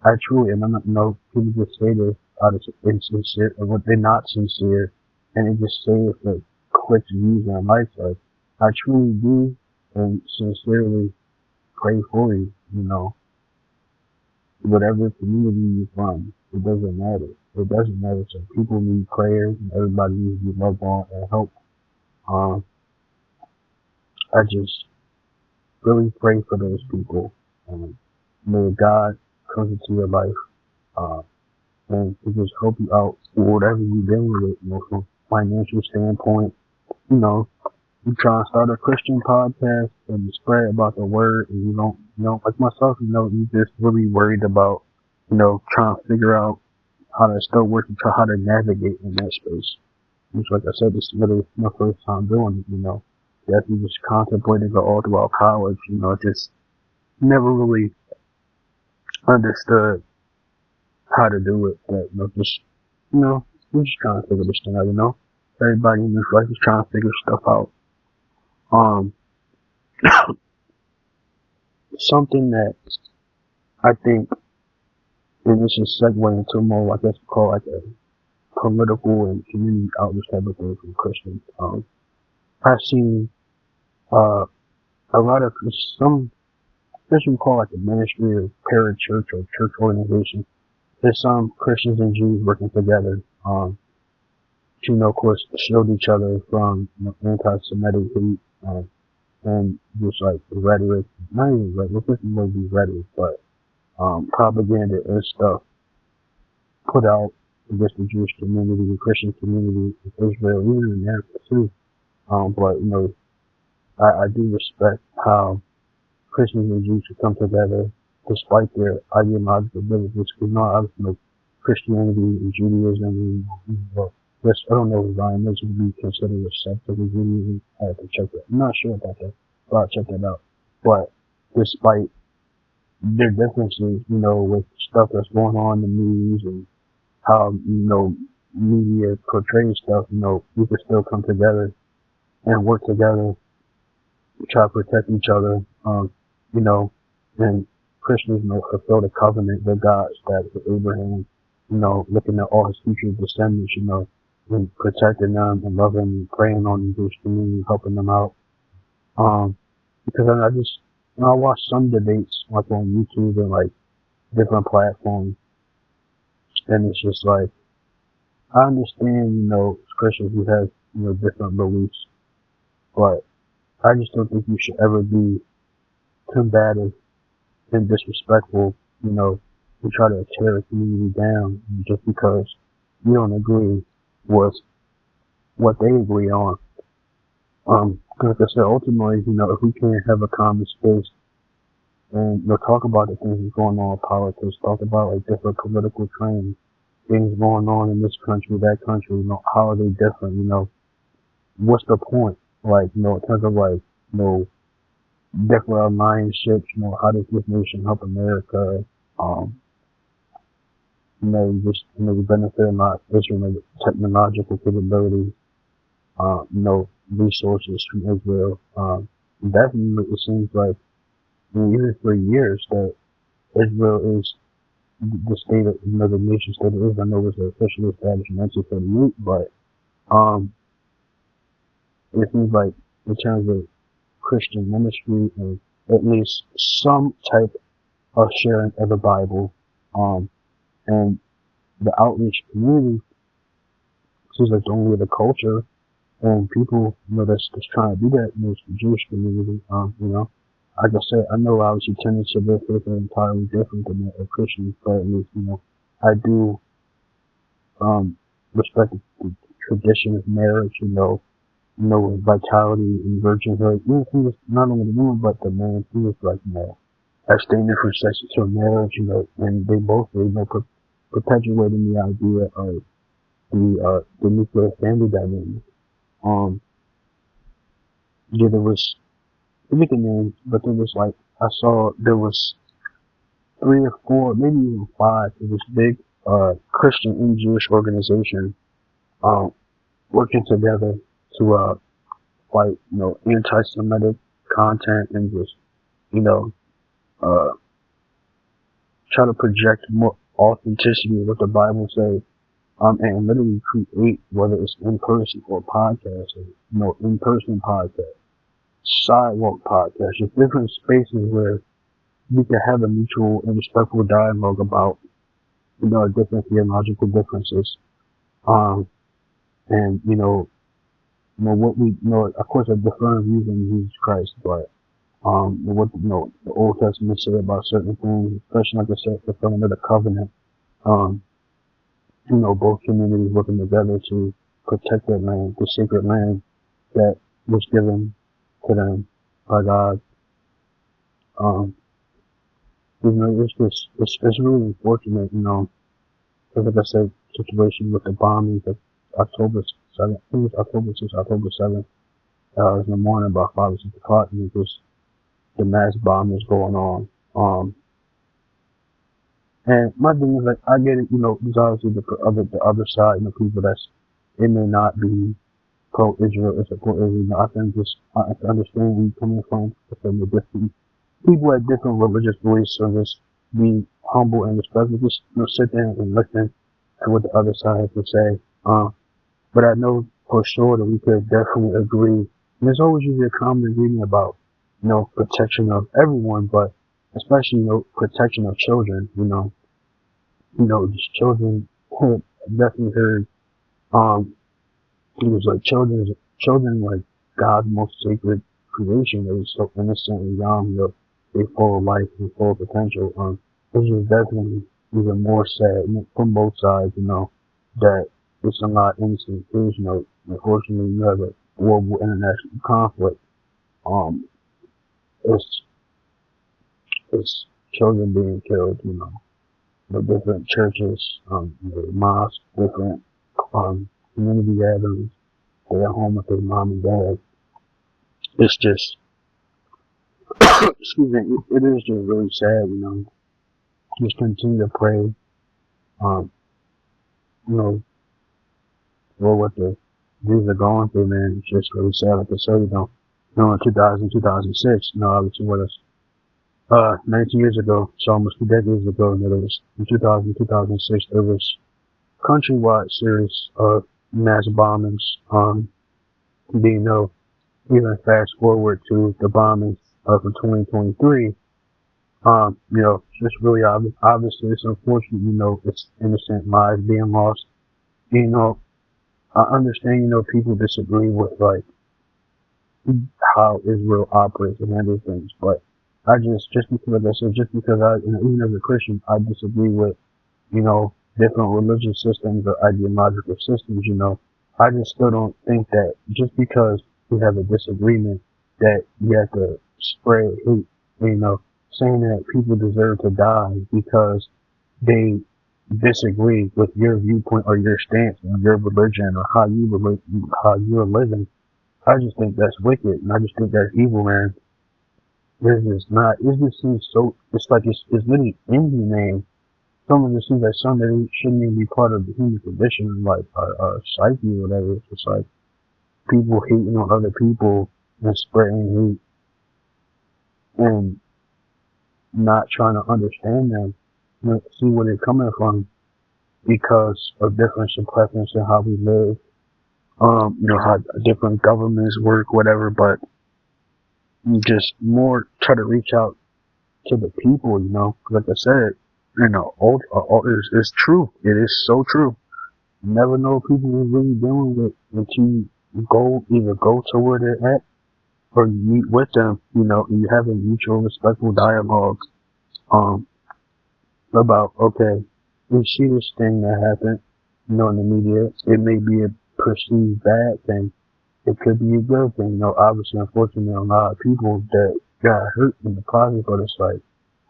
I truly, and I'm not, people just say this out of insincere, or what they're not sincere, and they just say it for clicks, views, and likes. Like, I truly do and sincerely pray for you, whatever community you're from, it doesn't matter. It doesn't matter. So people need prayers, and everybody needs to be loved on and help. Um, I just really pray for those people. May God come into your life uh, and to just help you out with whatever you're dealing with, from a financial standpoint. You know, you try and start a Christian podcast and spread about the word, and like myself, you just really worried about, trying to figure out how to still work and try how to navigate in that space. Which, like I said, this is literally my first time doing it, Definitely just contemplating it all throughout college, just never really understood how to do it, but we're just trying to figure this thing out, Everybody in this life is trying to figure stuff out. Um, Something that I think, and this is segueing into more, I guess, call like a political and community outreach type of thing from Christians. I've seen a lot of some, I guess you call like a ministry or parachurch or church organization. There's some Christians and Jews working together. Of course, shield each other from anti-Semitic hate and just like rhetoric, not even rhetoric, this would be rhetoric, but propaganda and stuff put out against the Jewish community, the Christian community, Israel, even in America too. But I do respect how Christians and Jews should come together despite their ideological differences. Because Christianity and Judaism, I don't know if Zionism would be considered a sect of Judaism. I have to check that. I'm not sure about that, but I'll check that out. But despite their differences, with stuff that's going on in the news and how, media portrays stuff, we can still come together and work together try to protect each other, and Christians, fulfill the covenant with God that with Abraham, looking at all his future descendants, and protecting them and loving and praying on the Jewish community, helping them out. Because I just, I watch some debates like on YouTube and like different platforms, and it's just like, I understand, Christians who have, different beliefs, but I just don't think you should ever be combative and disrespectful, to try to tear a community down just because you don't agree with what they agree on. Cause like I said, ultimately, if we can't have a common space and, talk about the things that's going on in politics, talk about like different political trends, things going on in this country, that country, how are they different, what's the point? Like, in terms of like, different allianceships, how does this nation help America? The benefit of not Israel, technological capabilities, resources from Israel. Definitely it seems like, even for years that Israel is the state of, the nation state of Israel. I know it was officially established in 1948, but, it seems like in terms of Christian ministry and at least some type of sharing of the Bible, and the outreach community seems like the only way the culture and people, that's trying to do that is the Jewish community. Like I said, I know obviously tenets of their faith are entirely different than that of Christians, but at least, I do, respect the tradition of marriage, with vitality and virginhood. Not only the woman, but the man too is like, abstaining from sex until marriage, and they both were, perpetuating the idea of the nuclear family dynamic. Um, yeah, there was, forget the names, but there was like, I saw there was 3 or 4, maybe even 5, of this big, Christian and Jewish organization, um, working together to, fight, anti-Semitic content and just, you know, uh, try to project more authenticity of what the Bible says, and literally create, whether it's in person or podcast, or, in person podcast, sidewalk podcast, just different spaces where we can have a mutual and respectful dialogue about, different theological differences, um, and, what we, of course, a different views on Jesus Christ, but, what, the Old Testament say about certain things, especially, like I said, the fulfillment of the covenant, um, both communities working together to protect their land, the sacred land that was given to them by God. Um, it's really unfortunate, because like I said, situation with the bombings of October 7th, I think it was October 6th, October 7th, it was in the morning about 5 or 6 o'clock, and just the mass bombing is going on. And my thing is, like, I get it, there's obviously the other side, people it may not be pro-Israel or support Israel. I can understand where you're coming from the different people at different religious beliefs, so just be humble and respectful. Just, sit there and listen to what the other side has to say. But I know for sure that we could definitely agree. And there's always usually a common agreement about, protection of everyone, but especially, protection of children, just children. I definitely heard, it was like children like God's most sacred creation. They were so innocent and young, they full of life and full of potential. This is definitely even more sad from both sides, that it's a lot of innocent kids, unfortunately you have a global international conflict. Um, it's, it's children being killed, the different churches, mosques, different, community gatherings. They're at home with their mom and dad. It's just, excuse me, it is just really sad, Just continue to pray, um, you know, for what the Jews are going through, man. It's just really sad. Like I said, in 2006, obviously what us, 19 years ago, so almost 2 decades ago, and it was in 2006, there was countrywide series of mass bombings, being even fast forward to the bombings of 2023. Just really obviously it's unfortunate, it's innocent lives being lost. I understand, people disagree with like how Israel operates and handles things, but just because, like I said, just because even as a Christian, I disagree with, different religious systems or ideological systems, I just still don't think that just because we have a disagreement that you have to spread hate, saying that people deserve to die because they disagree with your viewpoint or your stance on your religion or how you're living. I just think that's wicked, and I just think that's evil, man. It just seems so, it's like it's literally inhumane. Someone just seems like something that shouldn't even be part of the human condition, like our psyche or whatever. It's just like people hating on other people and spreading hate and not trying to understand them, see where they're coming from because of difference in preference and how we live, how different governments work, whatever, but you just more try to reach out to the people, like I said, it's true. It is so true. You never know what people are really dealing with until you either go to where they're at or you meet with them, and you have a mutual respectful dialogue, about, okay, we see this thing that happened, in the media. It may be a perceived bad thing, it could be a good thing. Obviously, unfortunately, a lot of people that got hurt in the process, but it's like,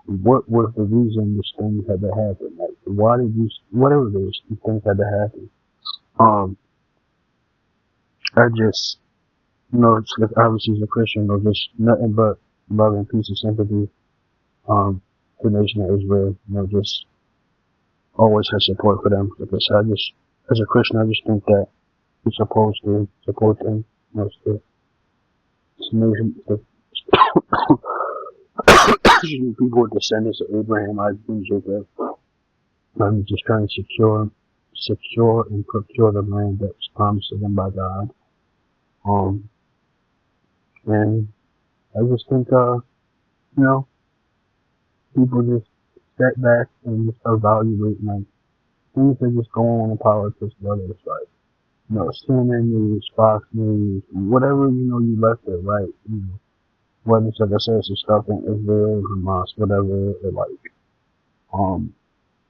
what was the reason this thing had to happen? Like, why did you, whatever it is, these things had to happen. Um, I just, it's like, obviously as a Christian, just nothing but love and peace and sympathy, to the nation of Israel, just always have support for them. Like I said, as a Christian, I just think that you're supposed to support them, to nation, people with descendants of Abraham, Isaac, and Jacob. I'm just trying to secure and procure the land that was promised to them by God. Um, and I just think, people just step back and just evaluate, like, things that just go on in politics, whether it's like, CNN News, Fox News, whatever, you left it, right? Whether it's, like I said, some stuff in Israel, Hamas, whatever, or like,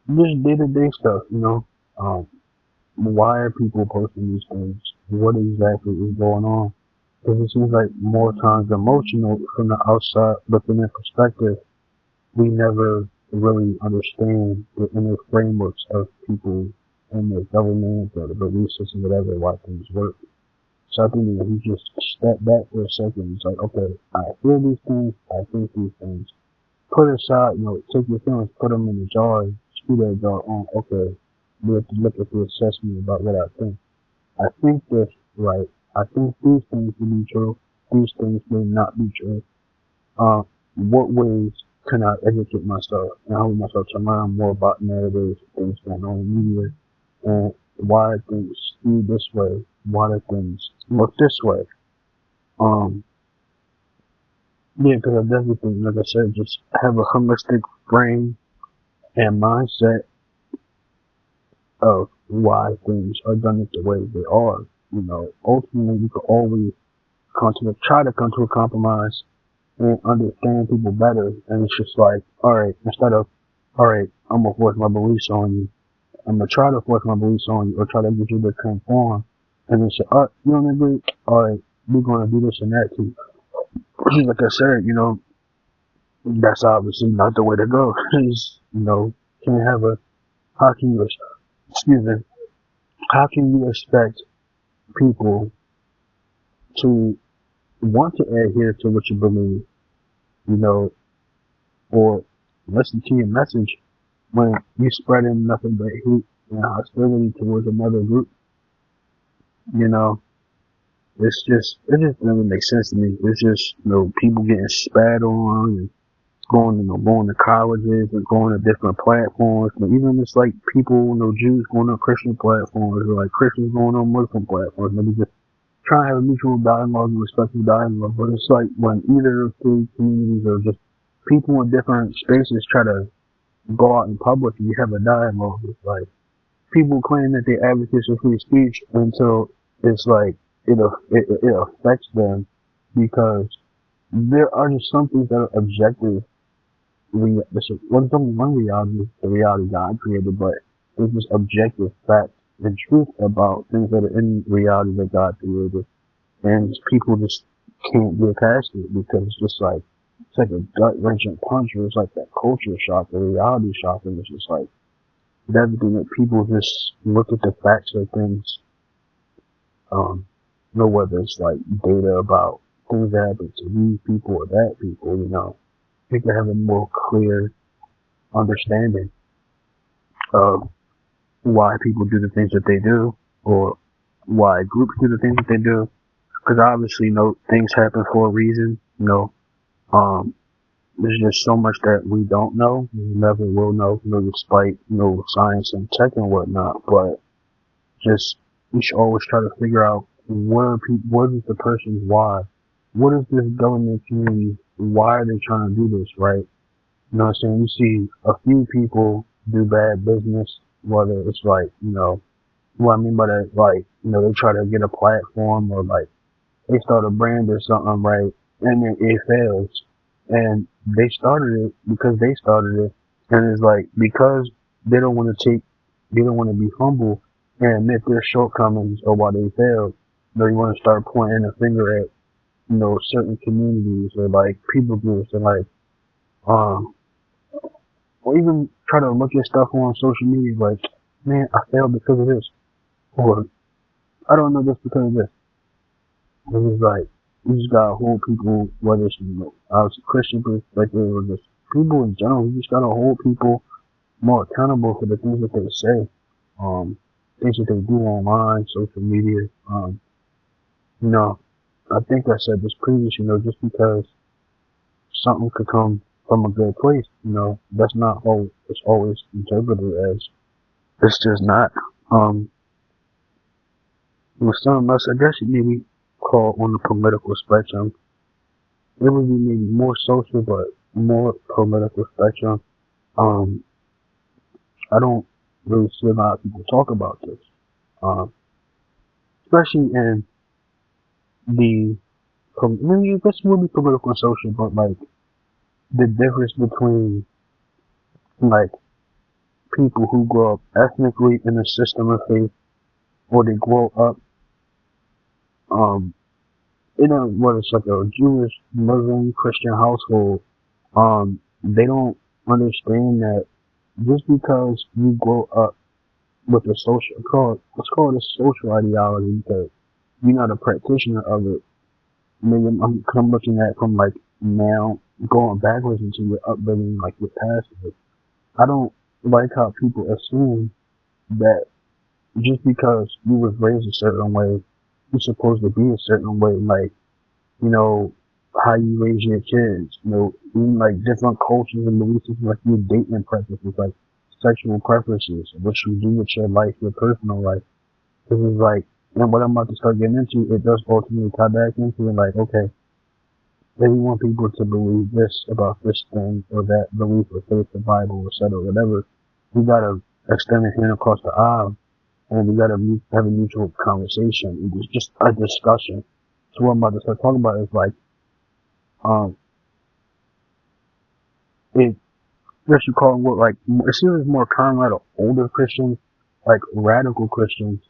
just day-to-day stuff, why are people posting these things? What exactly is going on? Because it seems like more times than most, from the outside, looking in perspective, we never really understand the inner frameworks of people and the government or the belief system, whatever, why things work. So I think that he just step back for a second. It's like, okay, I feel these things, I think these things. Put aside, take your feelings, put them in the jar, screw that jar on. Okay, we have to look at the assessment about what I think. I think this, right? I think these things will be true. These things may not be true. What ways can I educate myself and help myself to learn more about narratives, things going on in media, and why are things skewed this way? Why do things look this way? Yeah, because I definitely think, like I said, just have a holistic frame and mindset of why things are done the way they are. Ultimately, you can always try to come to a compromise and understand people better. And it's just like, all right, instead of, all right, I'm gonna force my beliefs on you. I'm gonna try to force my beliefs on you, or try to get you to conform. And then say, you don't agree? All right, we're gonna do this and that too. Like I said, that's obviously not the way to go. Can't have how can you, excuse me, how can you expect people to want to adhere to what you believe, or listen to your message when you spreading nothing but hate and hostility towards another group? It just doesn't make sense to me. It's just, people getting spat on and going to colleges and going to different platforms. But even it's like people, Jews going on Christian platforms, or like Christians going on Muslim platforms. Maybe just trying to have a mutual dialogue and respectful dialogue. But it's like when either of two communities or just people in different spaces try to go out in public and you have a dialogue, it's like people claim that they advocate for free speech until it's like it affects them, because there are just some things that are objective. There's only one reality, the reality God created, but there's just objective facts and truth about things that are in reality that God created, and people just can't get past it because it's like a gut wrenching punch, or it's like that culture shock, the reality shock, and it's just like everything that people just look at the facts of things, whether it's like data about things that happen to these people or that people, they can have a more clear understanding of why people do the things that they do, or why groups do the things that they do. Because obviously, things happen for a reason. There's just so much that we don't know. We never will know, despite, science and tech and whatnot. But just, we should always try to figure out what is the person's why? What is this government community? Why are they trying to do this, right? You know what I'm saying? You see a few people do bad business, whether it's like, what I mean by that, like, they try to get a platform, or like, they start a brand or something, right? And then it fails. And they started it because they started it. And it's like, because they don't want to be humble and admit their shortcomings or why they failed, you want to start pointing a finger at, certain communities or like people groups and like, um, or even try to look at stuff on social media like, man, I failed because of this, or I don't know this because of this. It's like, you just gotta hold people, whether it's, out of a Christian perspective or just people in general, you just gotta hold people more accountable for the things that they say, um, things that they do online, social media. You know, I think I said this previously, just because something could come from a good place, that's not how it's always interpreted as. It's just not. With some of us, I guess you maybe call on the political spectrum. It would be maybe more social, but more political spectrum. Um, I don't really see a lot of people talk about this, um, especially in the, maybe this will be political and social, but like the difference between like people who grow up ethnically in a system of faith, or they grow up um, in a, what it's like a Jewish, Muslim, Christian household. They don't understand that just because you grow up with a social, let's call it a social ideology, because you're not a practitioner of it. Maybe I'm looking at it from like now going backwards into your upbringing, like your past. I don't like how people assume that just because you was raised a certain way, you're supposed to be a certain way. Like, you know, how you raise your kids, even like different cultures and beliefs, like your dating preferences, like sexual preferences, what you do with your life, your personal life. This is like, and what I'm about to start getting into, it does ultimately tie back into it, like, okay, they want people to believe this about this thing or that belief or faith, the Bible, etc., whatever. We gotta extend a hand across the aisle, and we gotta have a mutual conversation and just a discussion. So what I'm about to start talking about is like, um, it, what you call what, like, it seems more common like older Christians, like radical Christians,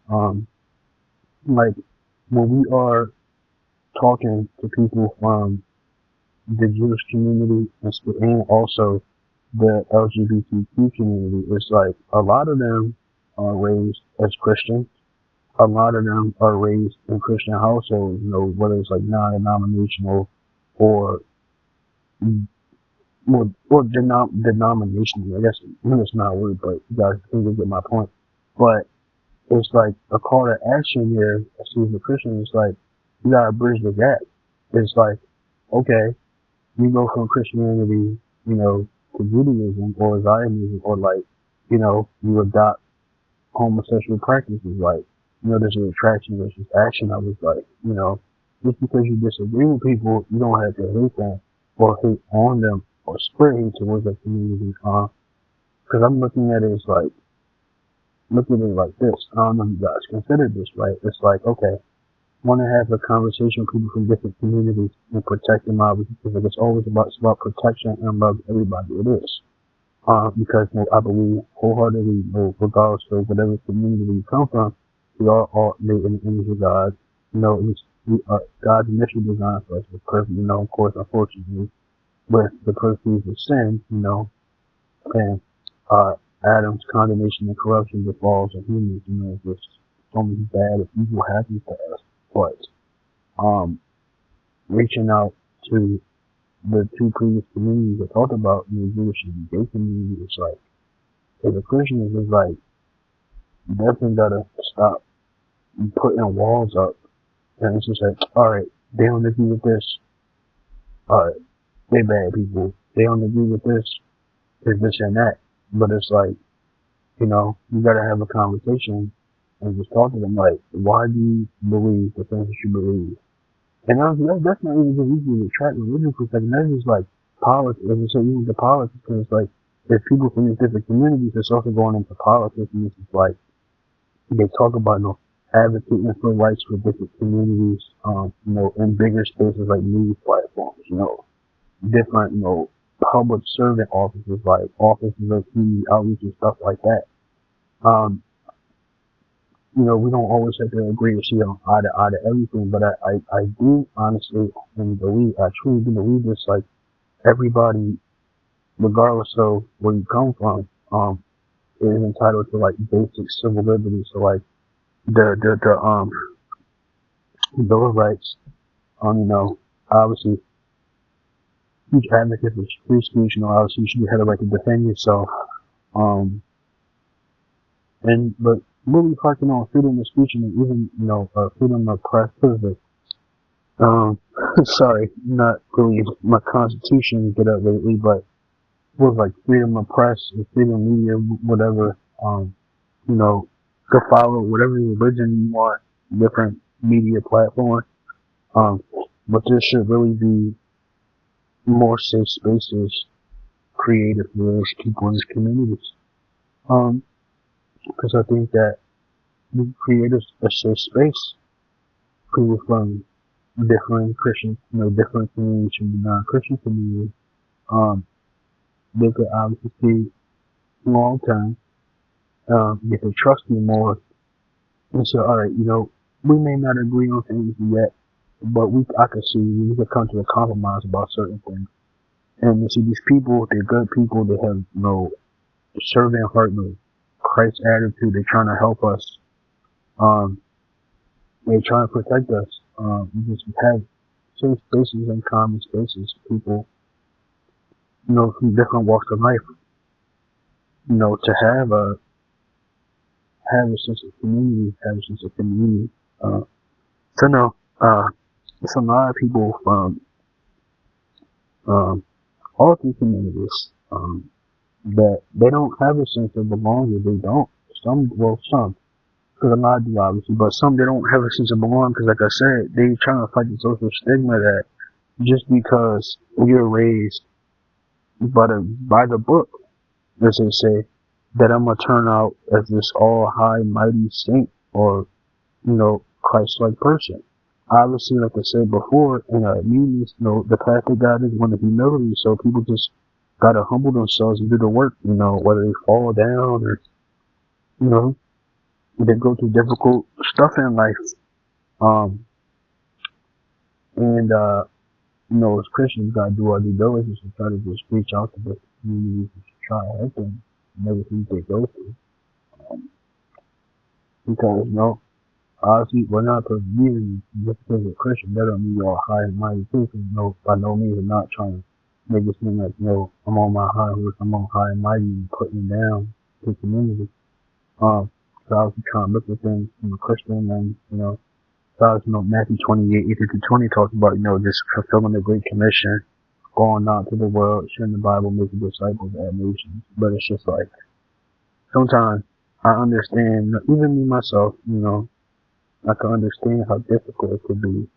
like when we are talking to people from the Jewish community and also the LGBTQ community, it's like a lot of them are raised as Christians. A lot of them are raised in Christian households, whether it's like non-denominational or denominational. I guess it's not a word, but you guys can get my point. But it's like a call to action here as a Christian. It's like you gotta bridge the gap. It's like, okay, you go from Christianity, to Judaism or Zionism, or like, you adopt homosexual practices. Like, there's an attraction versus action. I was like, just because you disagree with people, you don't have to hate them or hate on them or spread hate towards the community. Because I'm looking at it as like, look at it like this. I don't know if you guys consider this, right? It's like, okay, want to have a conversation with people from different communities and protect them out, because it's always about protection and love. Everybody it is. Because I believe wholeheartedly, regardless of whatever community you come from, we are all made in the image of God. God's initial design for us was perfect. Of course, unfortunately, with the proceeds of sin, and Adam's condemnation and corruption befalls on humans. Just so many bad and evil happens to us. But reaching out to the two previous communities I talked about, Jewish and gay community, it's like, as a Christian, it's just like, you definitely gotta stop putting walls up. And it's just like, alright, they don't agree with this, alright, they bad people. They don't agree with this, it's this and that. But it's like, you gotta have a conversation and just talk to them, like, why do you believe the things that you believe? And honestly, that's not even just easy to track religion for a second. That's just like politics. As I say, even the politics, because it's like, there's people from these different communities that's also going into politics, and it's just like, they talk about, advocating for rights for different communities, in bigger spaces like news platforms, different, public servant offices, like offices of community outreach and stuff like that. Um, we don't always have to agree or see eye to eye to everything, but I do honestly and believe, I truly do believe this, like, everybody, regardless of where you come from, is entitled to, like, basic civil liberties. So, like, the Bill of Rights, obviously, huge advocate for free speech, obviously you should have the right to defend yourself, um, but really harking on freedom of speech and even, freedom of press, um, sorry, not really my constitution get up lately, but was like freedom of press and freedom of media, whatever, you know, to follow whatever religion you want, different media platform. Um, but there should really be more safe spaces created for those people in these communities. Because I think that we create a safe space, people from different Christian, different communities from the non-Christian community, um, they could obviously see long term, they could trust me more and say, all right, we may not agree on things yet, but I could see we could come to a compromise about certain things. And you see these people, they're good people, they have servant heart, no Christ attitude, they're trying to help us, they're trying to protect us. We just have safe spaces and common spaces, people, from different walks of life, to have a sense of community, have a sense of community. So no, it's a lot of people from all three communities that they don't have a sense of belonging. They don't. Some, because a lot do obviously, but some they don't have a sense of belonging because, like I said, they trying to fight the social stigma that just because you're raised by the book, as they say, that I'm gonna turn out as this all high mighty saint or Christ-like person. Obviously, like I said before, means, the path of God is one of humility, so people just gotta humble themselves and do the work, whether they fall down or, you know, they go through difficult stuff in life. Um, and, as Christians, gotta do our due diligence and try to just reach out to the communities and try to help them in everything they go through. Because, obviously, we're not persevering just because we're Christian. That don't mean we're all high and mighty too. By no means, we're not trying to make it seem like, I'm on my high horse, I'm on high and mighty and putting down the community. So I was trying to look at things from a Christian and, so I was, Matthew 28:18-20 talks about, just fulfilling the Great Commission, going out to the world, sharing the Bible, making disciples, add nations. But it's just like, sometimes I understand, even me myself, I can understand how difficult it could be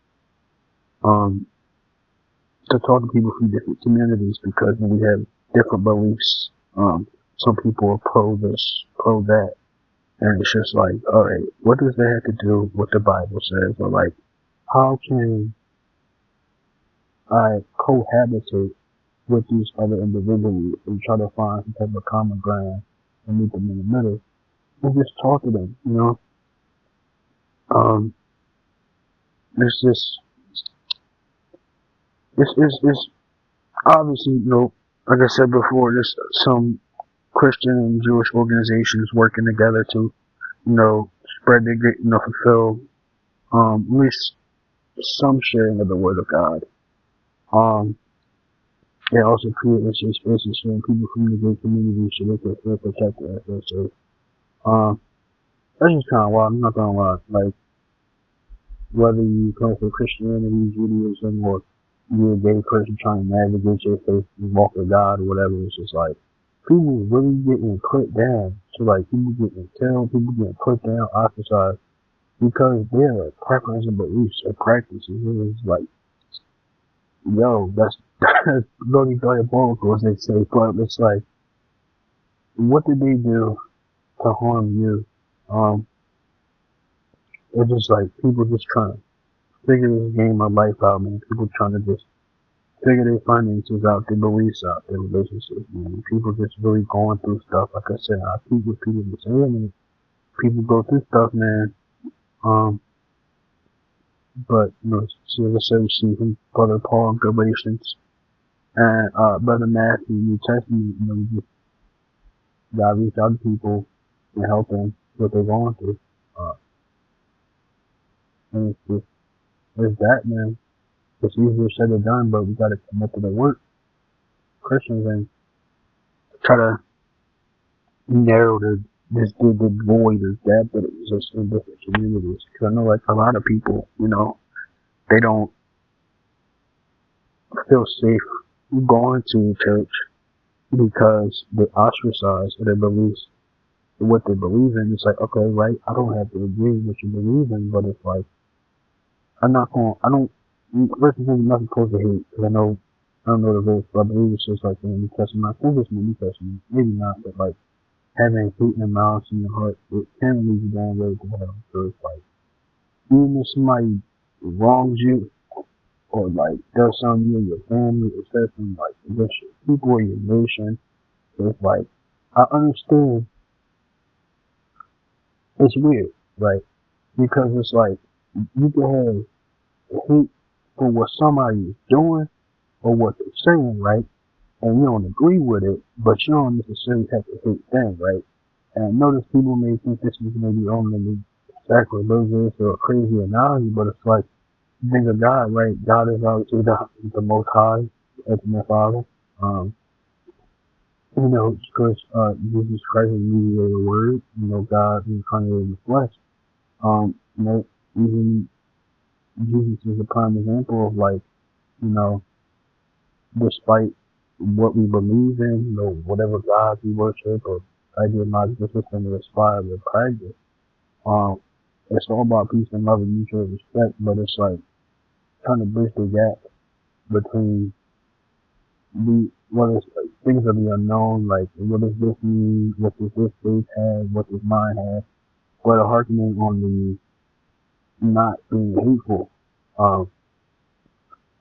to talk to people from different communities because we have different beliefs. Some people are pro this, pro that, and it's just like, all right, what does that have to do with what the Bible says? Or like, how can I cohabitate with these other individuals and try to find some type of common ground and meet them in the middle and just talk to them, It's just, it's obviously, like I said before, there's some Christian and Jewish organizations working together to, spread the great, fulfill, at least some sharing of the Word of God. They also create safe spaces for people from the great community so they can feel protected. So, that's just kind of wild. I'm not gonna lie. Like, whether you come from Christianity, Judaism, or you're a gay person trying to navigate your faith and walk with God or whatever, it's just like, people really getting put down. So like, people getting killed, people getting put down, ostracized, because their preference and beliefs or practices is like, that's really diabolical, as they say, but it's like, what did they do to harm you? It's just like, people just trying to figure this game of life out, man. People trying to just figure their finances out, their beliefs out, their relationships, man. People just really going through stuff. Like I said, I keep repeating the same. people go through stuff, man. Um, but see, like I said, we see from Brother Paul in Galatians and Brother Matthew in the New Testament. We just gotta reach out to people and help them what they're going through. And it's that, man. It's easier said than done, but we gotta commit to the work, Christians, and try to narrow the void or gap that exists in different communities. Because I know, like, a lot of people, they don't feel safe going to church because they're ostracized or their beliefs, what they believe in. It's like, okay, right, I don't have to agree with what you believe in, but it's like, first of all, you're not supposed to hate, because I don't know the verse, but I believe it's just like in the New Testament. I think it's in the New Testament, maybe not, but like, having hate and malice in your heart, it can lead you down the road to hell. So it's like, even if somebody wrongs you, or like does something to you and your family, or says something like against your people or your nation, it's like, I understand it's weird, right? Because it's like, you can have hate for what somebody is doing or what they're saying, right? And you don't agree with it, but you don't necessarily have to hate them, right? And notice people may think this is maybe only sacrilegious or a crazy analogy, but it's like, think of God, right? God is obviously the Most High, the Ultimate Father. Because Jesus Christ is mediator word, God incarnated in the flesh. Even Jesus is a prime example of, like, despite what we believe in, whatever God we worship or ideological system we aspire to practice, it's all about peace and love and mutual respect, but it's like trying to bridge the gap between what is like, things of the unknown, like what does this mean, what does this faith have, what does mine have, but a harkening on the not being hateful.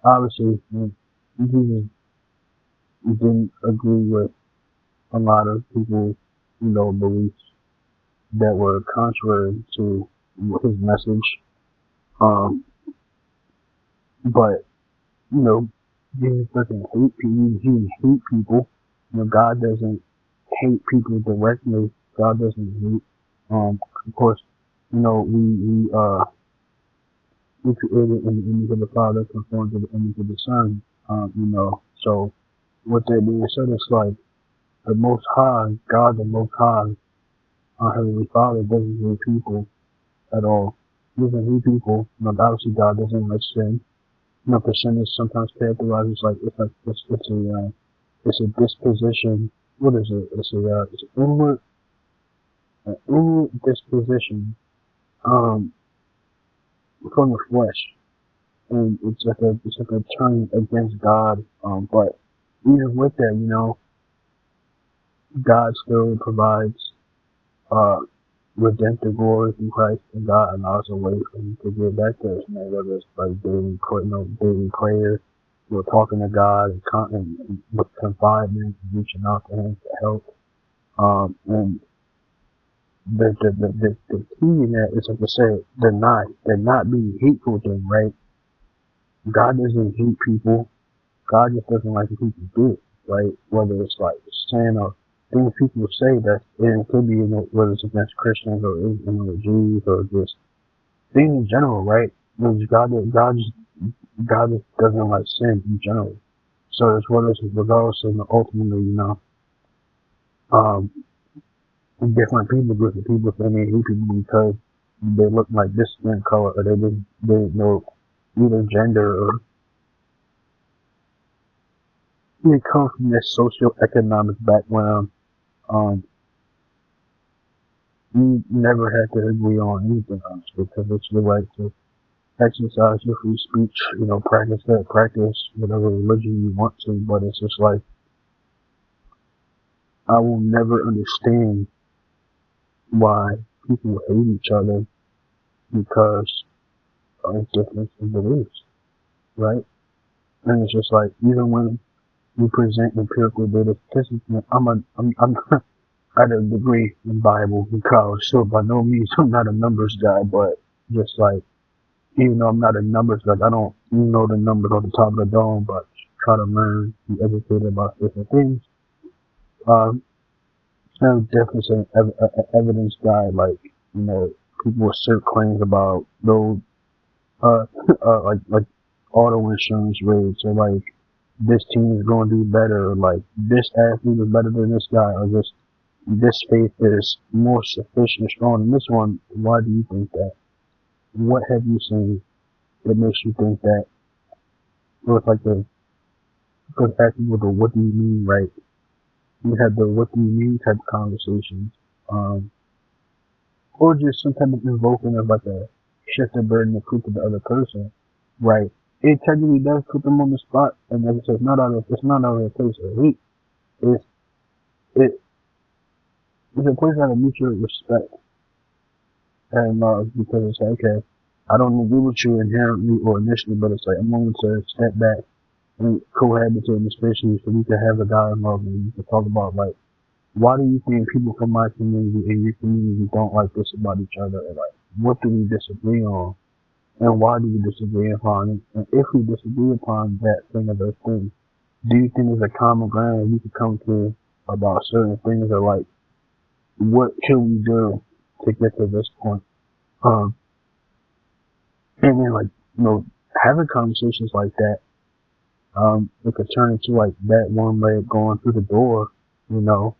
Obviously, Jesus didn't agree with a lot of people's, beliefs that were contrary to his message. But, Jesus doesn't hate people. He didn't hate people. God doesn't hate people directly. God doesn't hate. Of course, we created in the image of the Father, conformed to the image of the Son. So with that being said, it's like the Most High, God, the Most High, our Heavenly Father doesn't hate people at all. He doesn't hate people. Obviously, God doesn't like sin. For sin is sometimes characterized as like it's a disposition. What is it? It's an inward disposition from the flesh, and it's like a turn against God. But even with that, God still provides redemptive glory through Christ, and God allows a way for him to get back to us, man. Whether it's like daily prayer, talking to God and with confinement, reaching out to Him to help. And the key in that is, like I said, they're not being hateful thing, right? God doesn't hate people. God just doesn't like what people do, right? Whether it's like sin or things people say that it could be, whether it's against Christians or Jews or just things in general, right? Because God just doesn't like sin in general. So it's regardless of ultimately, different groups of people say they hate people because they look like this skin color or they know either gender or they come from this socioeconomic background. You never had to agree on anything, honestly, because it's your right to exercise your free speech, practice whatever religion you want to, but it's just like, I will never understand why people hate each other because of difference in beliefs, right? And it's just like, even when we present empirical data statistics, I'm I had a degree in Bible in college, so by no means I'm not a numbers guy, but just like, even though I'm not a numbers guy, I don't know the numbers on the top of the dome, but try to learn, be educated about different things. Um, I'm definitely an evidence guy, like, people assert claims about those, uh, like auto insurance rates, or like, this team is going to do better, or like, this athlete is better than this guy, or just this faith is more sufficient and strong than this one. Why do you think that? What have you seen that makes you think that? Or it's like the, because asking with the what do you mean, right? You have the what do you mean type of conversations. Um, or just some type of invoking of like a shift the burden of proof to the other person, right? It technically does put them on the spot, and like I said, it's not out of a place of hate. It's it, it's a place out of mutual respect and love, because it's like, okay, I don't agree with you inherently or initially, but it's like I'm willing to step back and cohabitate in the space so we can have a dialogue and we can talk about, like, why do you think people from my community and your community don't like this about each other? And like, what do we disagree on? And why do we disagree upon it? And if we disagree upon that thing or those things, do you think there's a common ground we could come to about certain things, or like, what can we do to get to this point? Um, and then like, having conversations like that, it could turn into like that one leg going through the door, you know,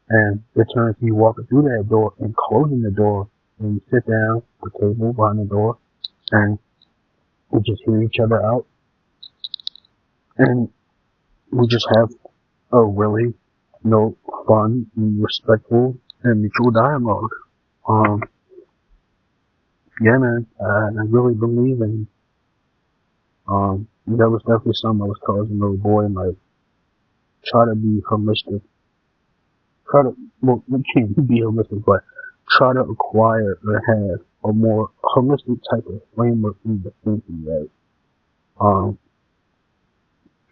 and it turns to you walking through that door and closing the door, and you sit down at the table behind the door, and we just hear each other out, and we just have a really, fun and respectful and mutual dialogue. Um, yeah, man, I really believe in, that was definitely something I was taught as a little boy, and like, try to be holistic. Try to, well, we can't be holistic, but try to acquire or have a more holistic type of framework in the thinking, right? Um,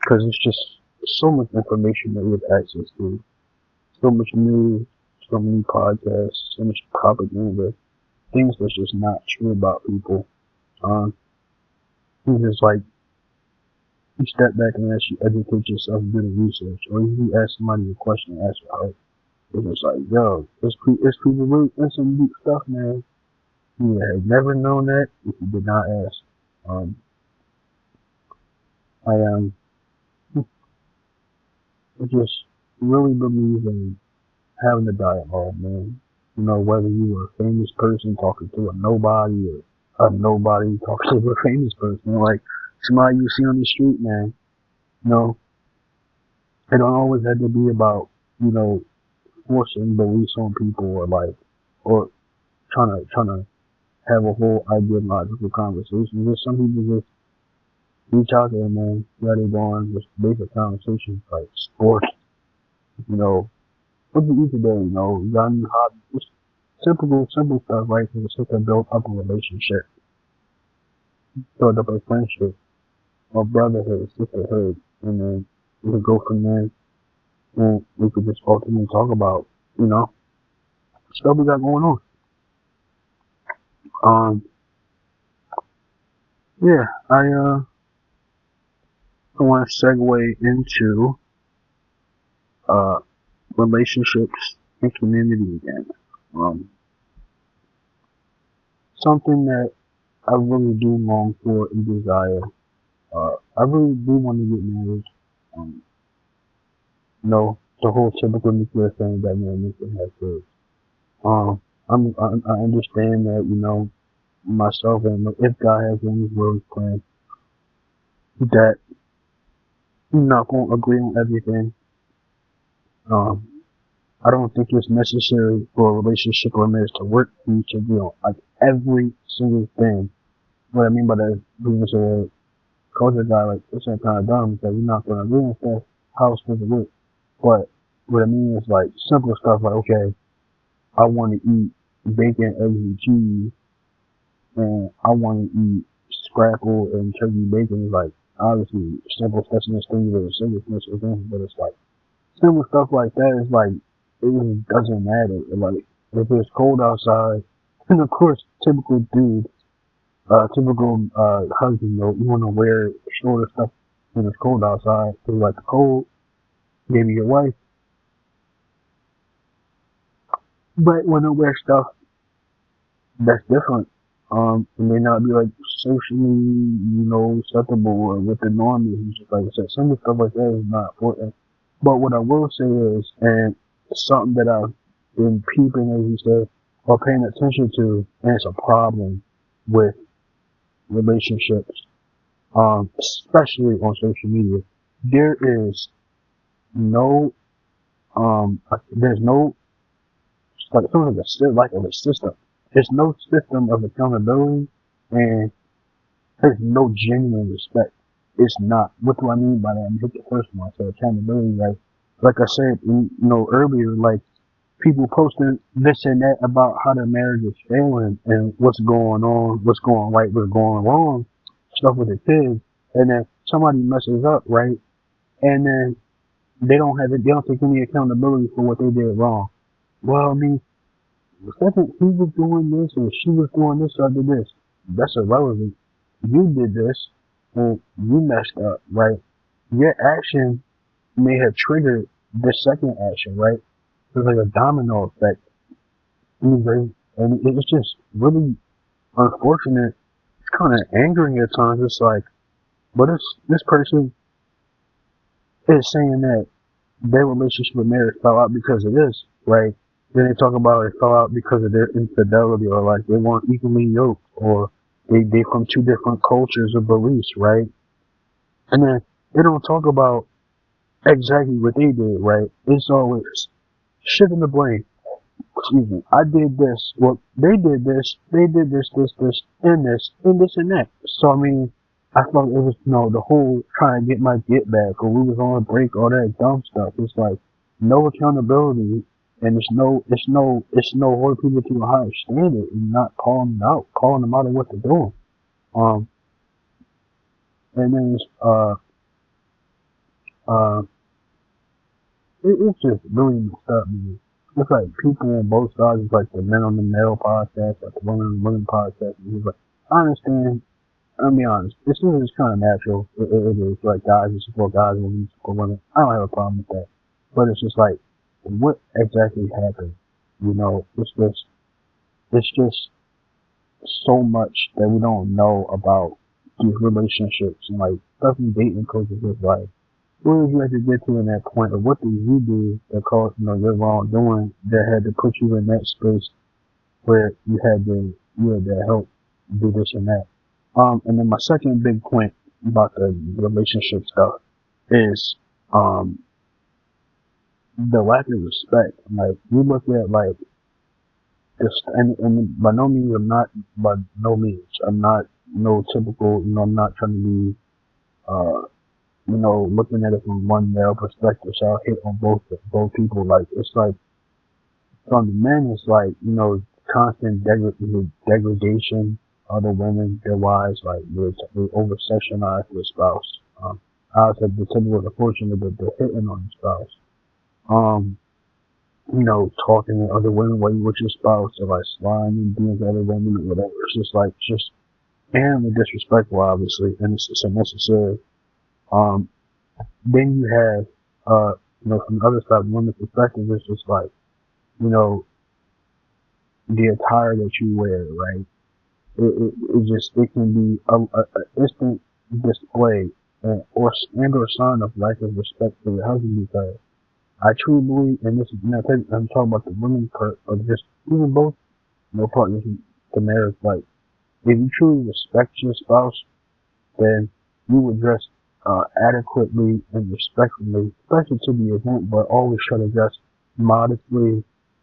because it's just so much information that we have access to, so much news, so many podcasts, so much propaganda, things that's just not true about people. Um, it's just like, you step back and actually educate yourself, do the research, or you ask somebody a question, ask for help. It's just like, yo, it's people really in some deep stuff, man. You have never known that if you did not ask. Um, I I just really believe in having a dialogue, man. Whether you were a famous person talking to a nobody, or a nobody talking to a famous person, like somebody you see on the street, man. You know, it don't always have to be about, forcing beliefs on people, or like, or trying to have a whole ideological conversation. Just some people just reach out there, man, let it go on, just basic conversations like sports, you know, what do you eat today, you got any hobbies, just simple stuff, right? So it's to build up a relationship, build up a friendship, or brotherhood, sisterhood, and then we could go from there, and we could just ultimately talk about, you know, stuff we got going on. Um, yeah, I want to segue into, uh, relationships and community again. Um, something that I really do long for and desire. I really do want to get married. Um, the whole typical nuclear family dynamic that has kids. I understand that, myself, and if God has one of his will, plan, that I'm not going to agree on everything. Um, I don't think it's necessary for a relationship or a marriage to work for you to agree on like every single thing. What I mean by that is, being a culture guy, like, it's not kind of dumb because you're not going to agree on stuff. How it's supposed to work. But what I mean is like simple stuff like, okay, I want to eat bacon, eggs, and cheese, and I want to eat scrapple and turkey bacon. Is like, obviously simple stuff in this thing, there's simple stuff, but it's like simple stuff like that is like, it just doesn't matter. Like, if it's cold outside, and of course, typical dude, husband, you want to wear shorter stuff when it's cold outside. So like the cold, maybe your wife, but when they wear stuff that's different, it may not be like socially, acceptable or what the norm is. Just like I said, some of the stuff like that is not important. But what I will say is, and something that I've been peeping, as you said, or paying attention to, and it's a problem with relationships, especially on social media. There is no, there's no, like, sort of a system. There's no system of accountability, and there's no genuine respect. It's not. What do I mean by that? I'm hit the first one. So accountability, like I said, earlier, like, people posting this and that about how their marriage is failing and what's going on, what's going right, what's going wrong, stuff with the kids, and then somebody messes up, right? And then they don't take any accountability for what they did wrong. Well, I mean, the second he was doing this or she was doing this or did this, that's irrelevant. You did this and you messed up, right? Your action may have triggered the second action, right? It's like a domino effect. And it's just really unfortunate. It's kind of angering at times. It's like, but this person is saying that their relationship with marriage fell out because of this, right? Then they talk about it fell out because of their infidelity, or like they weren't equally yoked, or they from two different cultures or beliefs, right? And then they don't talk about exactly what they did, right? It's always shifting the blame. Excuse me. I did this. Well, they did this. They did this, and this, and this, and that. So I mean, I thought it was, the whole trying to get my get back, or we was on a break, all that dumb stuff. It's like no accountability, and it's no holding people to a higher standard and not calling them out of what they're doing. Um, and then uh, it's just really messed up, man. It's like people on both sides. It's like the men on the male podcast, like the women on the women podcast. And it's like, I understand. I'll be honest. This is kind of natural. It is like guys who support guys, women who support women. I don't have a problem with that. But it's just like, what exactly happened? It's just so much that we don't know about these relationships and like stuff in dating coaches is like, where would you like to get to in that point, or what did you do that caused your wrongdoing that had to put you in that space where you had to help do this and that. And then my second big point about the relationship stuff is the lack of respect. Like, you look at like this, and by no means I'm not no typical. I'm not trying to be looking at it from one male perspective, so I'll hit on both people. Like, it's like, from the men, it's like, constant degradation of the women, their wives, like, they over sexualize their spouse. I said the typical, unfortunately, that they're hitting on the spouse. Talking to other women while you with your spouse, or like sliding and being with other women or whatever. It's just like, and disrespectful, obviously, and it's unnecessary. Then you have, from the other side, the women's perspective, it's just like, the attire that you wear, right? It can be a instant display or sign of lack of respect for your husband, because I truly believe, and this is, I'm talking about the women part, or just even both, partners in the marriage, like, if you truly respect your spouse, then you would dress adequately and respectfully, especially to the event, but always try to dress modestly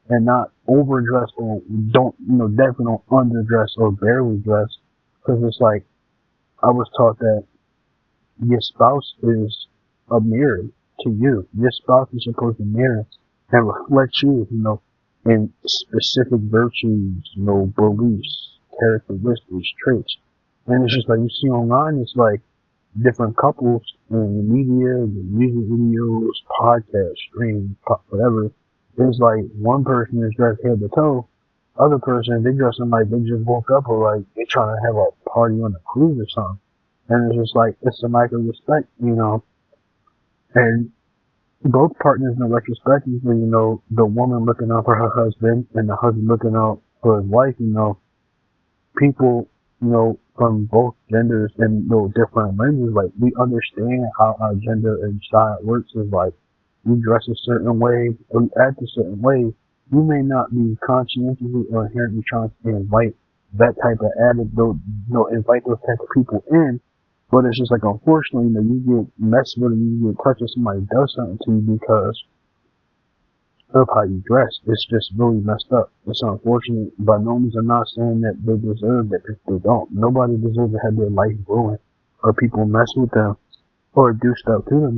and not overdress, or definitely don't underdress or barely dress. Because it's like, I was taught that your spouse is a mirror to you. Your spouse is supposed to mirror and reflect you, in specific virtues, beliefs, characteristics, traits. And it's just like, you see online, it's like different couples in the media, the music videos, podcasts, streams, whatever. It's like one person is dressed head to toe, other person they dressing like they just woke up or like they trying to have a party on a cruise or something. And it's just like it's a lack of respect, and both partners in retrospectively, the woman looking out for her husband and the husband looking out for his wife, people, from both genders and different lenses, like we understand how our gender and style works is like we dress a certain way or we act a certain way. You may not be conscientiously or inherently trying to invite that type of attitude, invite those type of people in, but it's just like unfortunately, you get messed with, you get touched if somebody does something to you because of how you dress. It's just really messed up. It's unfortunate. By no means, I'm not saying that they deserve it if they don't. Nobody deserves to have their life ruined or people mess with them or do stuff to them,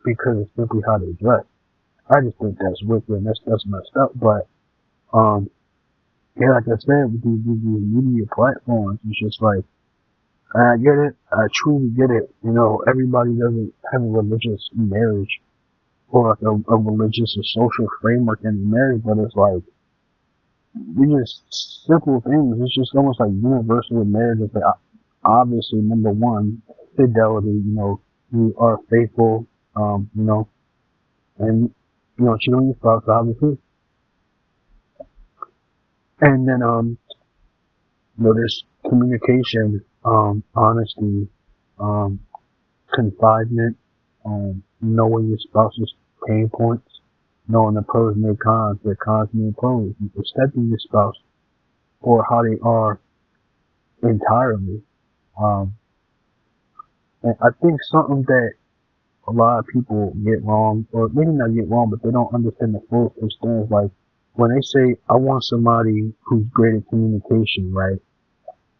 because it's simply how they dress. I just think that's wicked and that's messed up. But, yeah, like I said, with these media platforms, it's just like, I get it. I truly get it. Everybody doesn't have a religious marriage or like a religious or social framework in marriage, but it's like, we just simple things. It's just almost like universal in marriage. It's like obviously number one, fidelity. You are faithful. And cheat on your spouse, obviously. And then there's communication, honesty, um, confidement, knowing your spouse's pain points, knowing the pros and the cons, their cons and their pros, respecting your spouse for how they are entirely. Um, and I think something that a lot of people get wrong, or maybe not get wrong, but they don't understand the full extent is like when they say, I want somebody who's great at communication, right?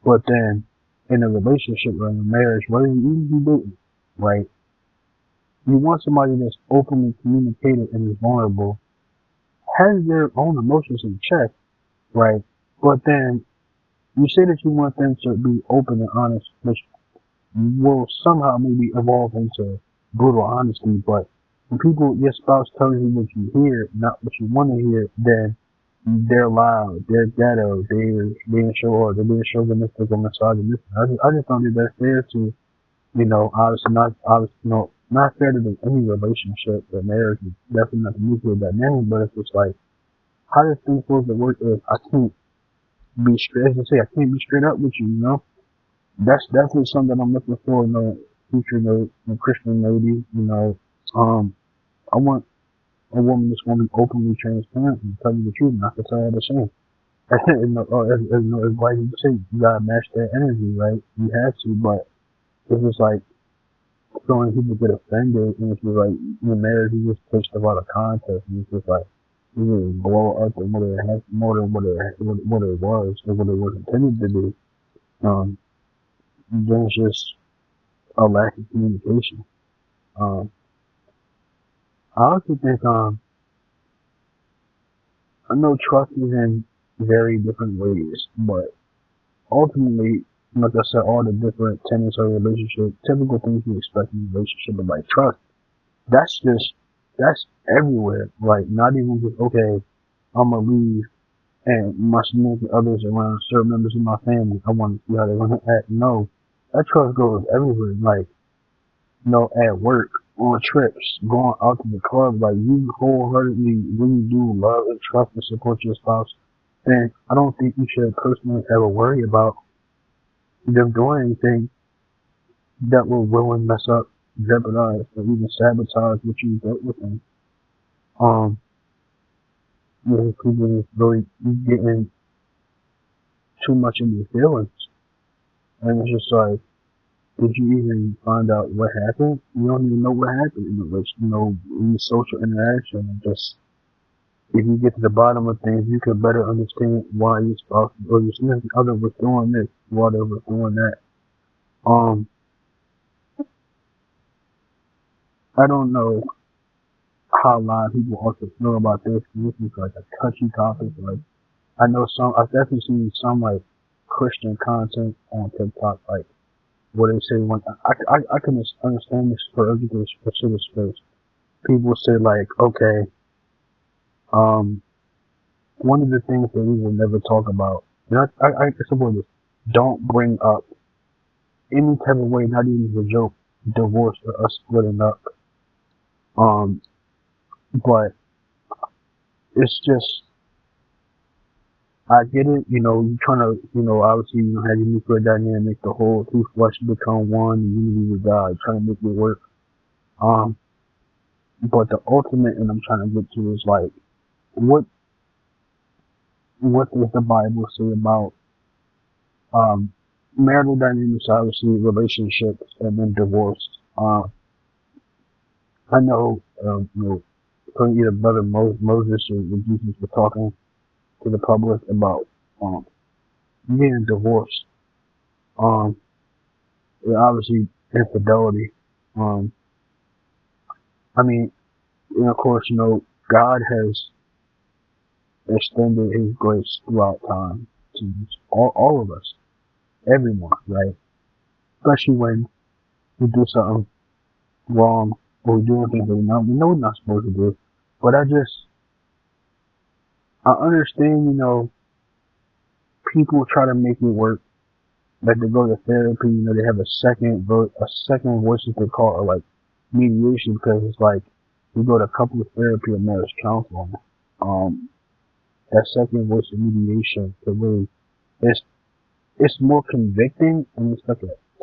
But then in a relationship or in a marriage, whether you even be dating, right? You want somebody that's openly communicated and is vulnerable, has their own emotions in check, right? But then you say that you want them to be open and honest, which will somehow maybe evolve into brutal honesty, but when your spouse tells you what you hear, not what you want to hear, then they're loud, they're ghetto, they're being chauvinistic or misogynistic. I just don't think that's fair to, obviously, not fair to any relationship or marriage, definitely not the nuclear dynamic, but it's just like, how does things supposed to work if I can't be straight, as I say, I can't be straight up with you. That's definitely something I'm looking for in a future, Christian lady. I want a woman that's going to be openly transparent and tell you the truth, not to tell her the same. As like you say, you gotta match that energy, right? You have to, but it's just like so many people get offended, and it's just like in marriage, you just take stuff out of context, and it's just like you just blow up and more than what it was or what it was intended to be. Um, then it's just a lack of communication. Um, I also think I know trust is in very different ways, but ultimately, like I said, all the different tenets of a relationship, typical things you expect in a relationship, but like trust, that's that's everywhere. Like not even just okay, I'm gonna leave and my significant others around certain members of my family. I want to see how they're gonna act. No, that trust goes everywhere. Like at work, on trips, going out to the club, like you wholeheartedly really do love and trust and support your spouse, then I don't think you should personally ever worry about them doing anything that will ruin, mess up, jeopardize, or even sabotage what you built with them. Um, people just really getting too much into their feelings, and it's just like, did you even find out what happened? You don't even know what happened in in social interaction. And just if you get to the bottom of things, you can better understand why your spouse or your significant other was doing this, why they were doing that. Um, I don't know how a lot of people also feel about this. This is like a touchy topic. Like I know I've definitely seen some like Christian content on TikTok, like where they say when I can understand this for other specific space. People say like, okay, Um, one of the things that we will never talk about, and I support this, don't bring up any type of way, not even a joke, divorce or us splitting up. Um, but it's just, I get it, you trying to, obviously, have your nuclear dynamic, the whole two flesh become one, the unity with God, trying to make it work. Um, but the ultimate, and I'm trying to get to is like, what, what does the Bible say about, um, marital dynamics, obviously, relationships, and then divorce? I know, either Brother Moses or Jesus were talking to the public about, um, getting divorced. Um, obviously infidelity. Um, I mean, and of course, God has extended His grace throughout time to all of us, everyone, right? Especially when we do something wrong or we do things that we know we're not supposed to do. But I understand, people try to make it work. Like they go to therapy, they have a second voice that they call it, like mediation, because it's like you go to couples therapy or marriage counseling. Um, that second voice of mediation to really, it's it's more convicting, and it's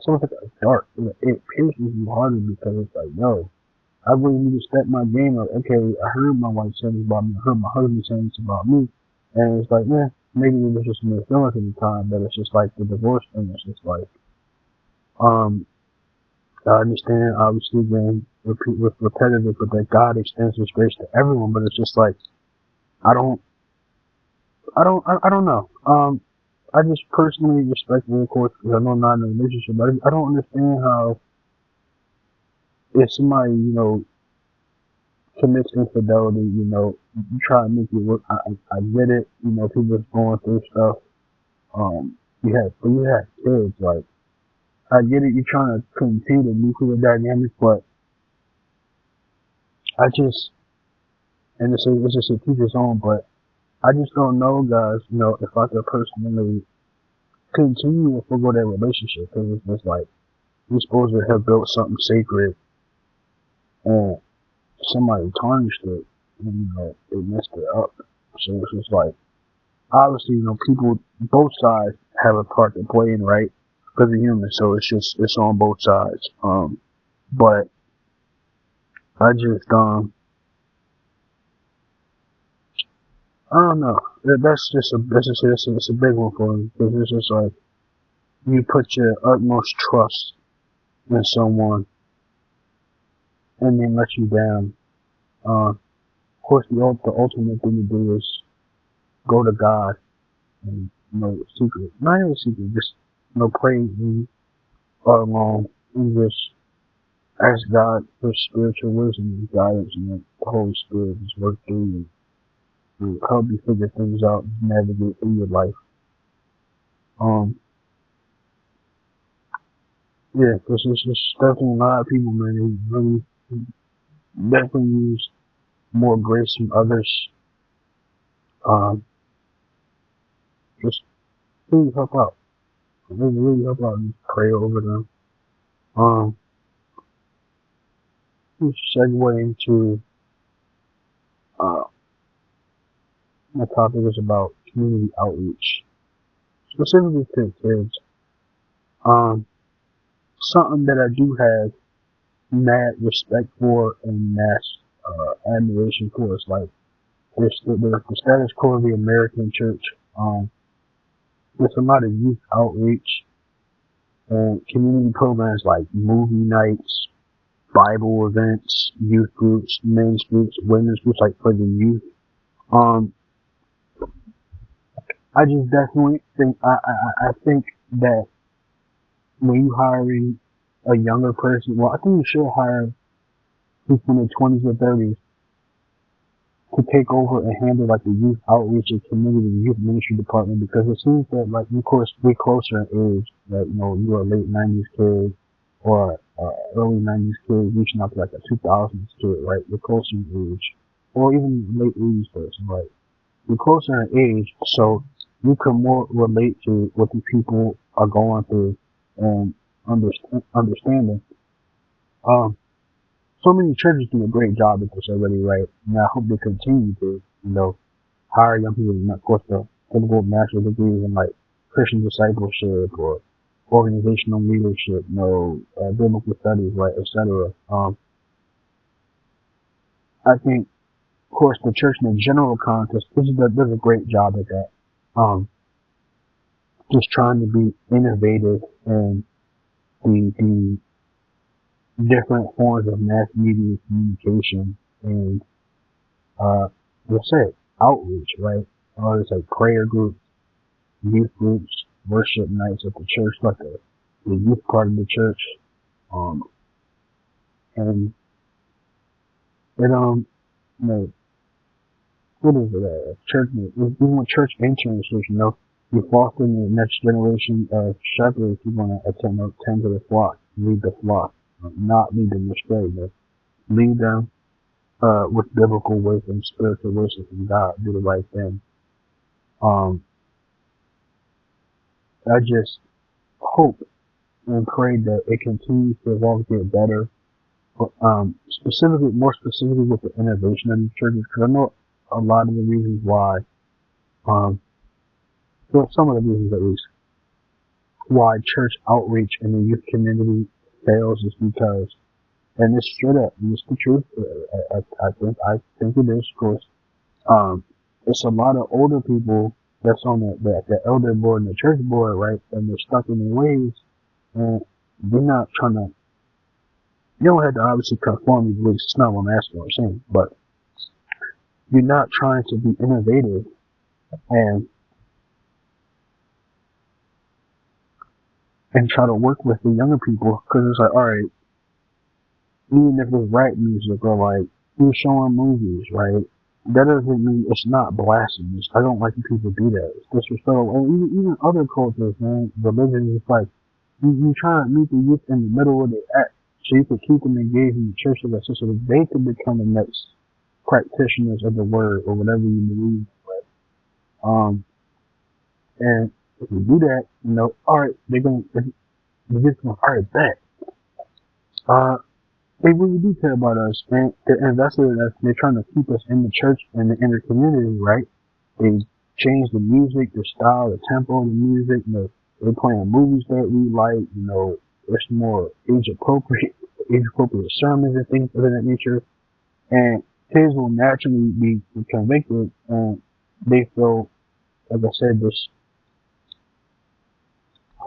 almost like a dark. It pierces you harder because it's like, no, I really need to step my game up. Okay, I heard my wife saying this about me. I heard my husband saying this about me, and it's like, yeah, maybe it was just my feelings at the time, but it's just like the divorce thing. It's just like, um, I understand, obviously, again, with repetitive, but that God extends His grace to everyone. But it's just like, I don't, I don't know. I just personally respect the course because I know I'm not in a relationship, but I don't understand how if somebody, commits infidelity, you try to make it work. I get it. People's going through stuff. You have kids. Like, I get it. You're trying to continue the nuclear dynamic, but I just, and it's just a teacher's own, but I just don't know, guys, if I could personally continue or forgo that relationship because it's just like, you're supposed to have built something sacred and somebody tarnished it and, they messed it up. So it's just like, obviously, people, both sides have a part to play in, right? Because they're human, so it's on both sides. But I just, I don't know. That's a big one for me because it's just like you put your utmost trust in someone and they let you down. Of course, the ultimate thing to do is go to God and, secret, not even secret, just, pray and alone and just ask God for spiritual wisdom and guidance, and let the Holy Spirit just work through you and help you figure things out and navigate through your life. Um, yeah, because it's just definitely a lot of people, man, who really definitely use more grace than others. Um, just really help out. Really help out and pray over them. Um, let's segue into, uh, my topic is about community outreach, specifically to kids. Um, something that I do have mad respect for and mass admiration for is like the status quo of the American church. There's a lot of youth outreach and community programs like movie nights, Bible events, youth groups, men's groups, women's groups, like for the youth. Um, I just definitely think I think that when you hiring a younger person, well, I think you should hire people in their 20s or 30s to take over and handle like the youth outreach and community youth ministry department, because it seems that, like, of course we're closer in age, that you're a late 90s kid or early 90s kid reaching out to like a 2000s kid, right? We're closer in age, or even late 80s person, right? You're closer in age, so you can more relate to what the people are going through and understanding. Um, so many churches do a great job at this already, right? And I hope they continue to, hire young people, and of course, the typical master's degrees in like Christian discipleship or organizational leadership, biblical studies, right, etc. I think, of course, the church in the general context does a great job at that. Um, just trying to be innovative in the different forms of mass media communication and, let's say, outreach, right? It's like prayer groups, youth groups, worship nights at the church, like the youth part of the church. Um, and it, you know, what is it, church, even with church internships, you foster the next generation of shepherds who want to attend to the flock, lead the flock, not lead them astray, but lead them, with biblical wisdom, spiritual wisdom from God, do the right thing. Um, I just hope and pray that it continues to evolve, get better, but, more specifically with the innovation of the churches, because I know a lot of the reasons why, um, well, some of the reasons at least, why church outreach in the youth community fails is because, and it's straight up, and it's the truth. I think it is, of course. Um, it's a lot of older people that's on the elder board and the church board, right? And they're stuck in their ways, and they're not trying to. You don't have to obviously conform your beliefs. It's not what I'm asking or saying, but you're not trying to be innovative and try to work with the younger people, because it's like, all right, even if it's rap music or like you showing movies, right? That doesn't mean it's not blasphemous. I don't like when people do that. It's disrespectful. And even other cultures, man, religion is like you try to meet the youth in the middle of the act, so you can keep them engaged in the church of that, so that they can become the next practitioners of the word or whatever you believe. Right? And if you do that, all right, they're just gonna, all right, bet. They really do care about us, and they're invested in us. They're trying to keep us in the church and in the community, right? They change the music, the style, the tempo of the music. They're playing movies that we like. It's more age appropriate sermons and things of that nature. And kids will naturally be convicted, and they feel, like I said, this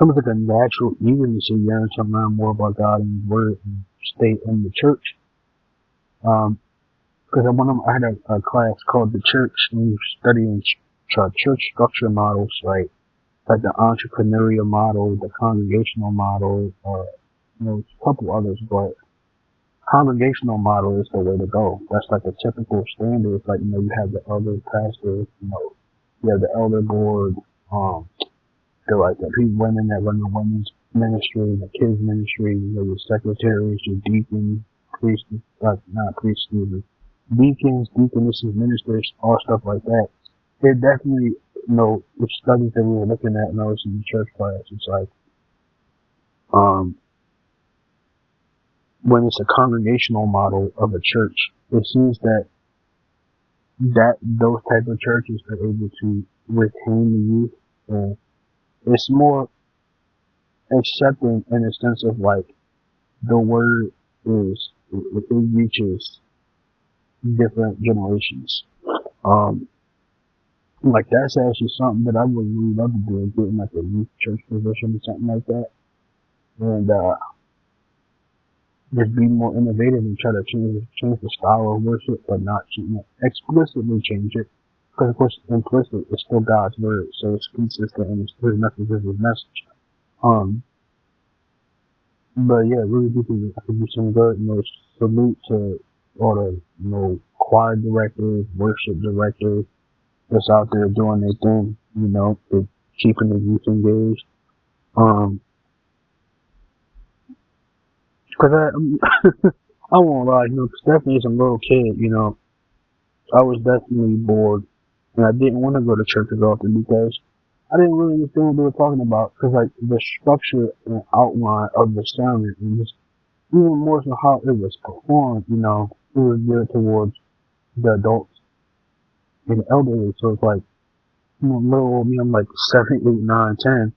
almost like a natural eagerness to yearn to learn more about God and His Word and stay in the church. Because I had a class called The Church, and we were studying church structure models, right? Like the entrepreneurial model, the congregational model, or a couple others, but congregational model is the way to go. That's like a typical standard. It's like, you have the elder pastor, you have the elder board, they're like the women that run the women's ministry, the kids ministry, your secretaries, your deacons, priests, not priests, deacons, deaconesses, ministers, all stuff like that. It definitely, the studies that we were looking at, it's in the church class. It's like, when it's a congregational model of a church, it seems that those type of churches are able to retain the youth, and it's more accepting in a sense of like the word it reaches different generations. Like that's actually something that I would really love to do, get in like a youth church position or something like that, and just be more innovative and try to change the style of worship, but not explicitly change it, because of course implicit is still God's word, so it's consistent and His message is His message. But yeah, really do think I could do some good, salute to all the, choir directors, worship directors that's out there doing their thing, they're keeping the youth engaged. Cause I won't lie, cause definitely as a little kid, I was definitely bored, and I didn't want to go to church as often because I didn't really understand what they were talking about. Because like the structure and outline of the sermon, and just even more so how it was performed, it was geared towards the adults and elderly. So it's like, little old me, I'm like 7, 8, 9, 10.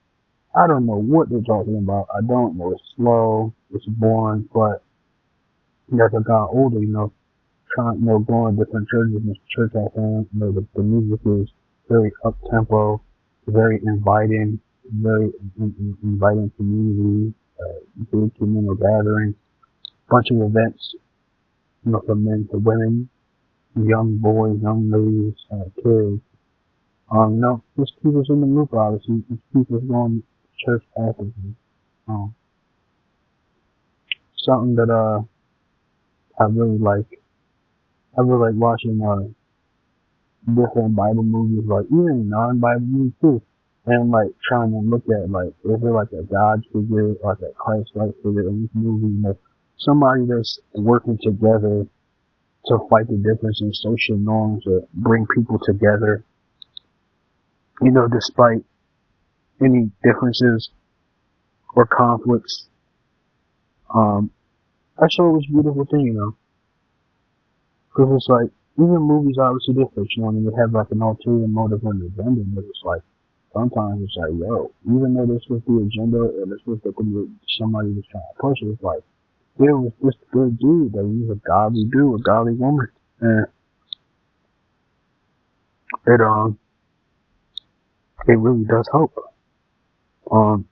I don't know what they're talking about. I don't know. It's slow. It's boring. But as I got older, trying, going to different churches and church I found, the music is very up tempo, very inviting, very inviting community, big communal gatherings, bunch of events, from men to women, young boys, young ladies, kids. Just keep us in the loop, obviously. Just keep us going to church actively. Um, Something that I really like. I really like watching different Bible movies, like even non-Bible movies too. And like trying to look at like, is there like a God figure, like a Christ-like figure in this movie? Somebody that's working together to fight the difference in social norms or bring people together, despite any differences or conflicts. Um, I thought it was a beautiful thing, because it's like, even movies obviously they're fictional and they have like an ulterior motive and agenda, but it's like, sometimes it's like, yo, even though this was the agenda or this was the thing that somebody was trying to push, it's like, there was this good dude that was a godly dude, a godly woman. And it, it really does help. Um,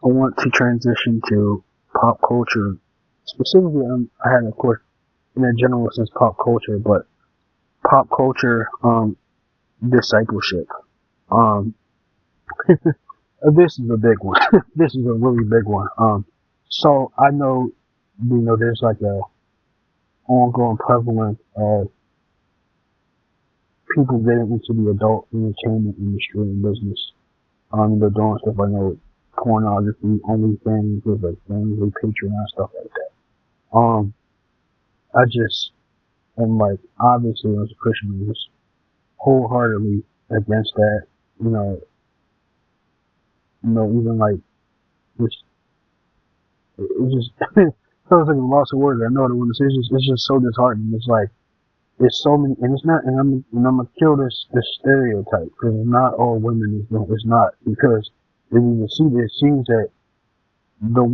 I want to transition to pop culture. Specifically, I had, of course, in a general sense, pop culture, but pop culture, discipleship. Um, this is a big one. This is a really big one. So I know, there's like a ongoing prevalence of people getting into the adult entertainment industry and business. They're doing stuff like, pornography, OnlyFans, with like family, Patreon, stuff like that. I just am like, obviously as a Christian, I'm just wholeheartedly against that. Even like, just, it just feels like a loss of words. I know what I want to say. It's just so disheartening. It's like, it's so many, and it's not, and I'm gonna kill this stereotype, because it's not all women. It's not, because if you see, it seems that the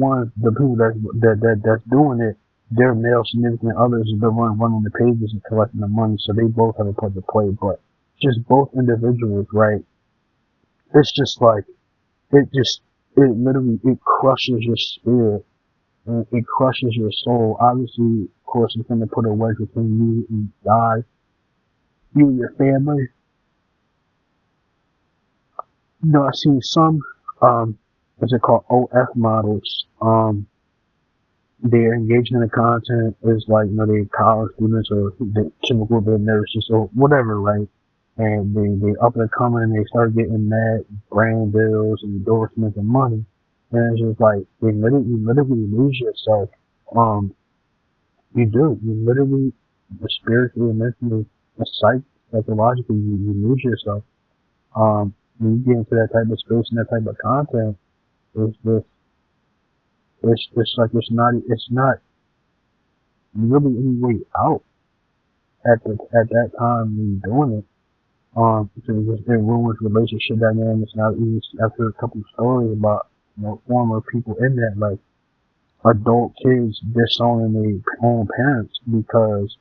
people that's doing it, their male significant others are the one running the pages and collecting the money, so they both have a part to play. But just both individuals, right? It's just like, it just, it literally, it crushes your spirit, and it crushes your soul. Obviously, of course, it's going to put a wedge between you and God, you and your family. I've seen some, what's it called, OF models. They're engaging in the content is like, they college students or the typical the nurses or whatever, right? And they up and coming and they start getting mad brand deals and endorsements and money. And it's just like, you literally lose yourself. Um, you do. You literally, spiritually, mentally, psychologically, you lose yourself. When you get into that type of space and that type of content, it's just, it's like, it's not really any way out at that time when you're doing it. Because it ruins relationship dynamics. Now, even after a couple of stories about, former people in that, like adult kids disowning their own parents because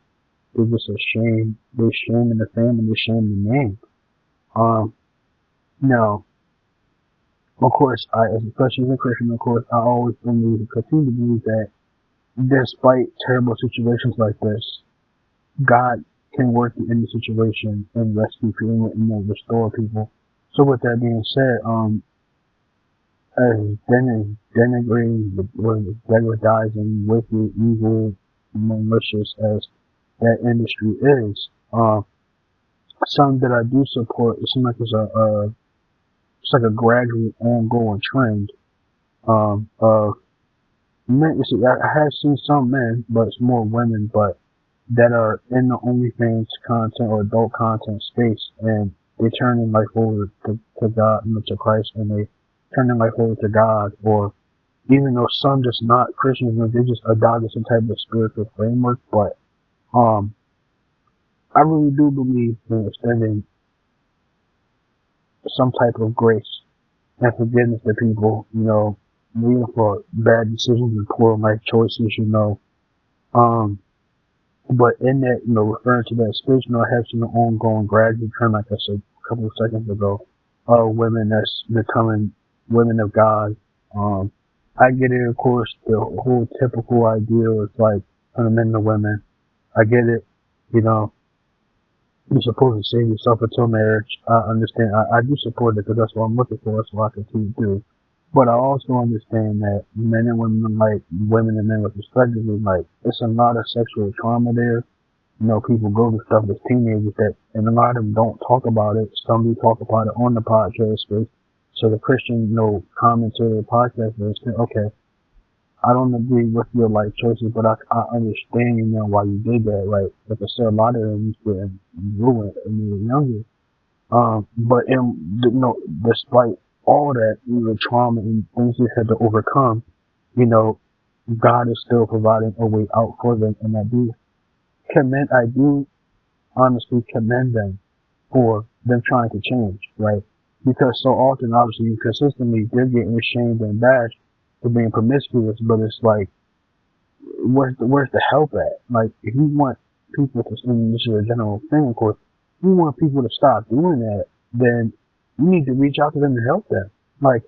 they're just ashamed. They're shaming the family, they're shaming the name. Um, Now, of course, especially as a Christian, of course, I always believe and continue to believe that despite terrible situations like this, God can work in any situation and rescue people and restore people. So with that being said, as denigrating, degradizing, wicked, evil, malicious as that industry is, something that I do support, it seems like it's like a gradual, ongoing trend, of men. I have seen some men, but it's more women, but that are in the OnlyFans content or adult content space, and they turn their life over to God and to Christ, and they turn their life over to God, or even though some just not Christians, they just adopted some type of spiritual framework. But um, I really do believe in extending some type of grace and forgiveness to people, even for bad decisions and poor life choices, Um, but in that, referring to that space, I have seen an ongoing gradual trend, like I said a couple of seconds ago, of women that's becoming women of God. Um, I get it, of course, the whole typical idea is like turn men to women. I get it, you know, you're supposed to save yourself until marriage. I understand. I do support it because that's what I'm looking for. That's what I continue to do. But I also understand that men and women, like women and men, with respectively, like it's a lot of sexual trauma there. People go through stuff as teenagers and a lot of them don't talk about it. Some do talk about it on the podcast space. So the Christian, commentator podcast is okay. I don't agree with your life choices, but I understand, why you did that. Like I said, a lot of them used to ruined when they were younger. But despite all that, trauma and things they had to overcome, you know, God is still providing a way out for them, and I do honestly commend them for them trying to change, right? Because so often, obviously, consistently, they're getting shamed and bashed for being promiscuous, but it's like, where's the help at? Like, if you want people to, and this is a general thing, of course, if you want people to stop doing that, then you need to reach out to them and help them. Like,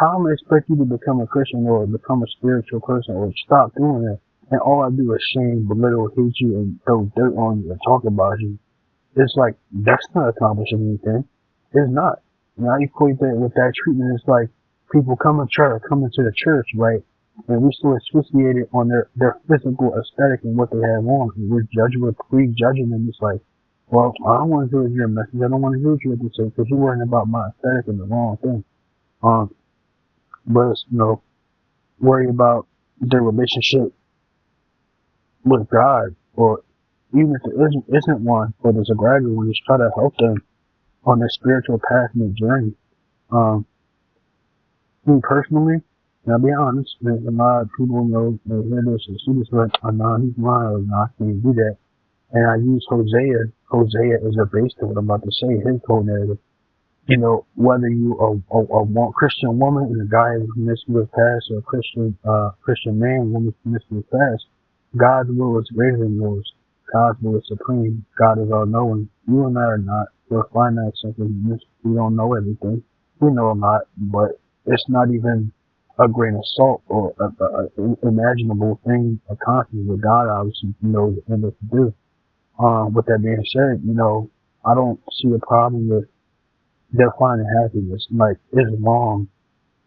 how am I expect you to become a Christian or become a spiritual person or stop doing that? And all I do is shame, belittle, hate you, and throw dirt on you and talk about you. It's like, that's not accomplishing anything. It's not. Now you equate that with that treatment. It's like people coming to the church, right? And we still asphyxiated on their physical aesthetic and what they have on. And we're prejudging them. It's like, well, I don't want to hear your message. I don't want to hear what you have to say because you're worrying about my aesthetic and the wrong thing. But it's, worry about their relationship with God, or even if there isn't one, but there's a gradual one, just try to help them on their spiritual path and their journey. Me personally, and I'll be honest, there's a lot of people they hear this and see this like, oh no, he's lying, or no, I can't do that. And I use Hosea. Hosea is a base to what I'm about to say, his whole narrative. Whether you a Christian woman and a guy with promiscuous past, or a Christian man with promiscuous past, God's will is greater than yours. God's will is supreme. God is all knowing. You and I are not. We're finite simply. We don't know everything. We know a lot, but it's not even a grain of salt or a imaginable thing, a concept that God obviously knows and what to do. With that being said, I don't see a problem with they're finding happiness. Like, it's wrong.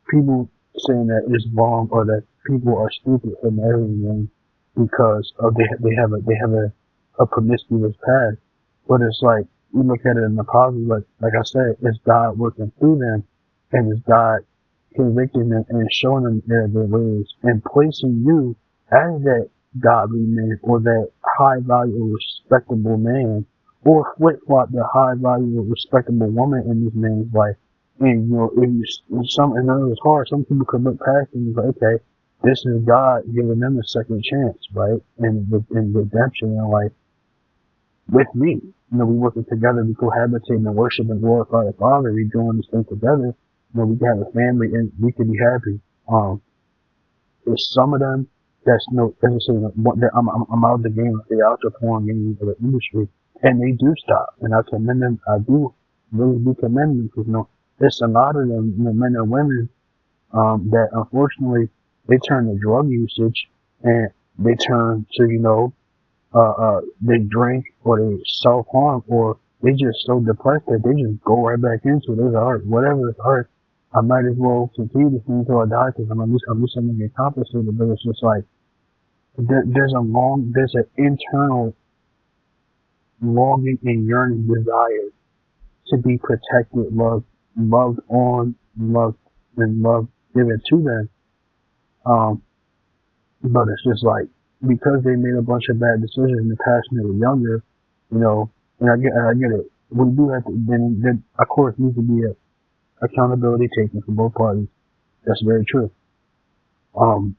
People saying that it's wrong or that people are stupid for marrying them because of they have a promiscuous past. But it's like, you look at it in the positive, like I said, it's God working through them, and it's God convicting them and showing them their ways and placing you as that godly man or that high value respectable man, or flip flop the high value respectable woman in this man's life. And it's hard. Some people can look past and be like, okay, this is God giving them a second chance, right? And redemption in life with me. We working together, we cohabitate and worship and glorify the Father. We doing this thing together. We can have a family and we can be happy. There's some of them that's as I say, I'm out of the game, the outdoor porn game of the industry, and they do stop. And I commend them. I do really do commend them because there's a lot of them, men and women, that unfortunately they turn to drug usage and they turn to they drink or they self harm or they just so depressed that they just go right back into it. It's hard, whatever it's hard. I might as well continue this thing until I die because I'm at least something get compensated. But it's just like there's an internal longing and yearning desire to be protected, loved on, loved and love given to them. But it's just like because they made a bunch of bad decisions in the past when they were younger, you know, and I get it. We do have to, then of course needs to be a accountability taken from both parties. That's very true. Um,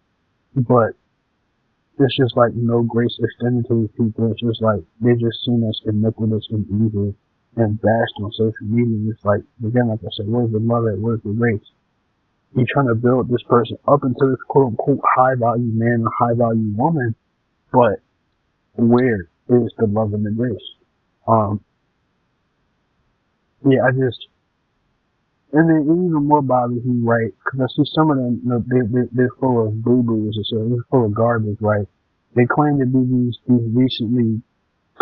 but it's just like no grace extended to these people. It's just like they just seen us iniquitous and evil and bashed on social media. It's like, again, like I said, where's the love at? Where's the grace? You're trying to build this person up into this quote unquote high value man or high value woman, but where is the love and the grace? Um, yeah, I just, and then it even more bothers me, right? Because I see some of them, you know, they're full of boo boos, or they're full of garbage, right? They claim to be these recently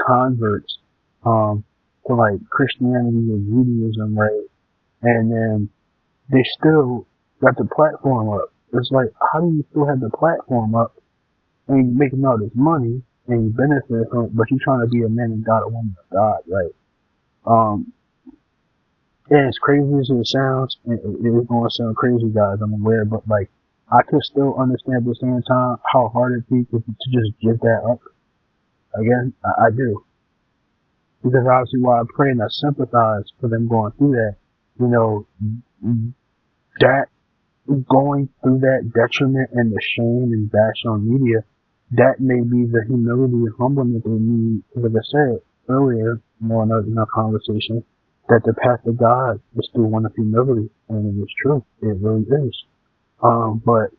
converts, um, to like Christianity or Judaism, right? And then they still got the platform up. It's like, how do you still have the platform up and you're making all this money and you benefit from it, but you're trying to be a man of God, a woman of God, right? Um, and as crazy as it sounds, it is going to sound crazy, guys, I'm aware, but like, I could still understand at the same time how hard it be to just give that up. Again, I do. Because obviously while I pray and I sympathize for them going through that, you know, that going through that detriment and the shame and bash on media, that may be the humility and humbleness they need. Like I said earlier, in our conversation, that the path of God is through one of humility, and it is true. It really is. But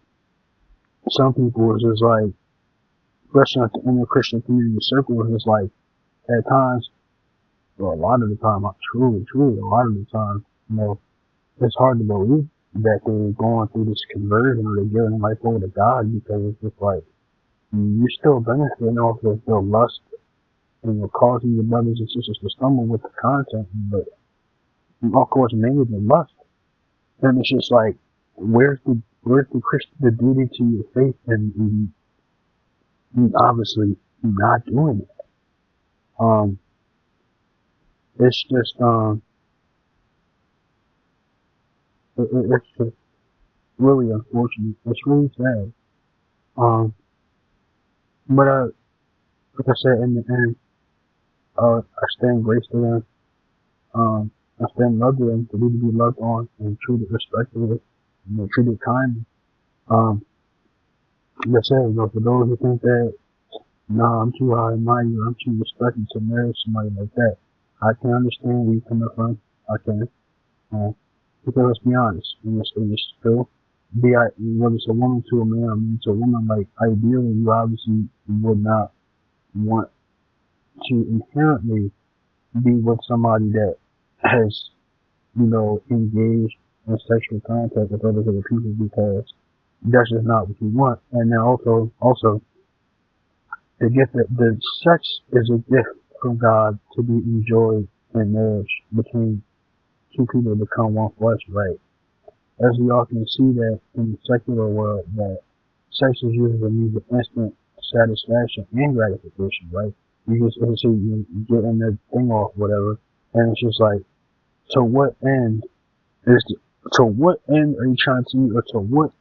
some people is just like, especially at the inner Christian community circle, is just like at times, or a lot of the time, truly, a lot of the time, you know, it's hard to believe that they're going through this conversion or they're giving life over to God, because it's just like, you're still benefiting off of the lust and you're causing your brothers and sisters to stumble with the content, but of course mainly the lust. And it's just like, where's the Christian, the duty to your faith, and you obviously not doing it. It's just it's just really unfortunate. It's really sad. Um, but like I said, in the end, I stand grace to them. I stand love to them, to need to be loved on and treated respectfully, and treated kindly. Um, like I said, you know, for those who think that, nah, I'm too high and mighty, or I'm too respected to marry somebody like that, I can understand where you're coming from. I can. Because let's be honest, in this still, whether it's a woman to a man or a man to a woman, like ideally, you obviously would not want to inherently be with somebody that has, you know, engaged in sexual contact with other people, because that's just not what you want. And then also, the gift that the sex is a gift from God to be enjoyed in marriage between two people to become one flesh, right? As we often see that in the secular world, that sex is usually a means of instant satisfaction and gratification, right? You just, let's say you get in that thing off, whatever, and it's just like, to what end is, to what end are you trying to, or to what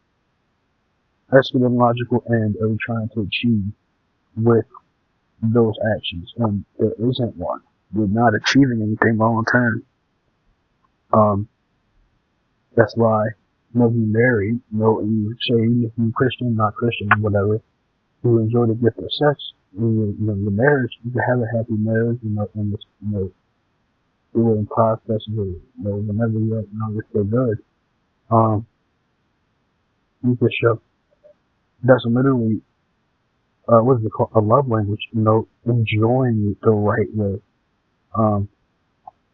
eschatological end are you trying to achieve with those actions? And there isn't one. You're not achieving anything long term. That's why, you know, you marry, you know, you say, even if you're Christian, not Christian, whatever, you enjoy the gift of sex, your marriage, you can have a happy marriage, you know, and it's, you know, in process, you know, whenever you're, you know, you're still good. Um, you can show, that's literally, what is it called? A love language, you know, enjoying it the right way. Um,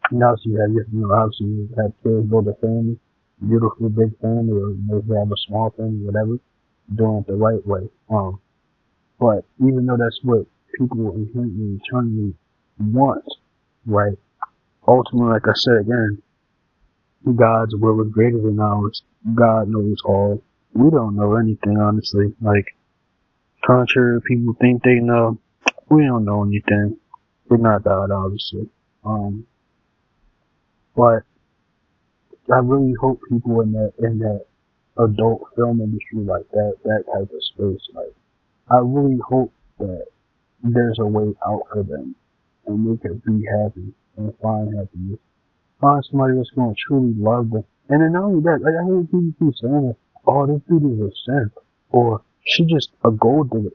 and obviously you have, you know, obviously you have kids, build a family, beautiful big family, or maybe have a small family, whatever, doing it the right way. But even though that's what people inherently, eternally want, right? Ultimately, like I said again, God's will is greater than ours. God knows all. We don't know anything, honestly. Like, contrary to people think they know, we don't know anything. We're not God, obviously. Um, but I really hope people in that adult film industry, like that type of space, like, I really hope that there's a way out for them and they can be happy and find happiness. Find somebody that's going to truly love them. And then not only that, like I hear people keep saying, that, oh, this dude is a simp, or she just a gold digger.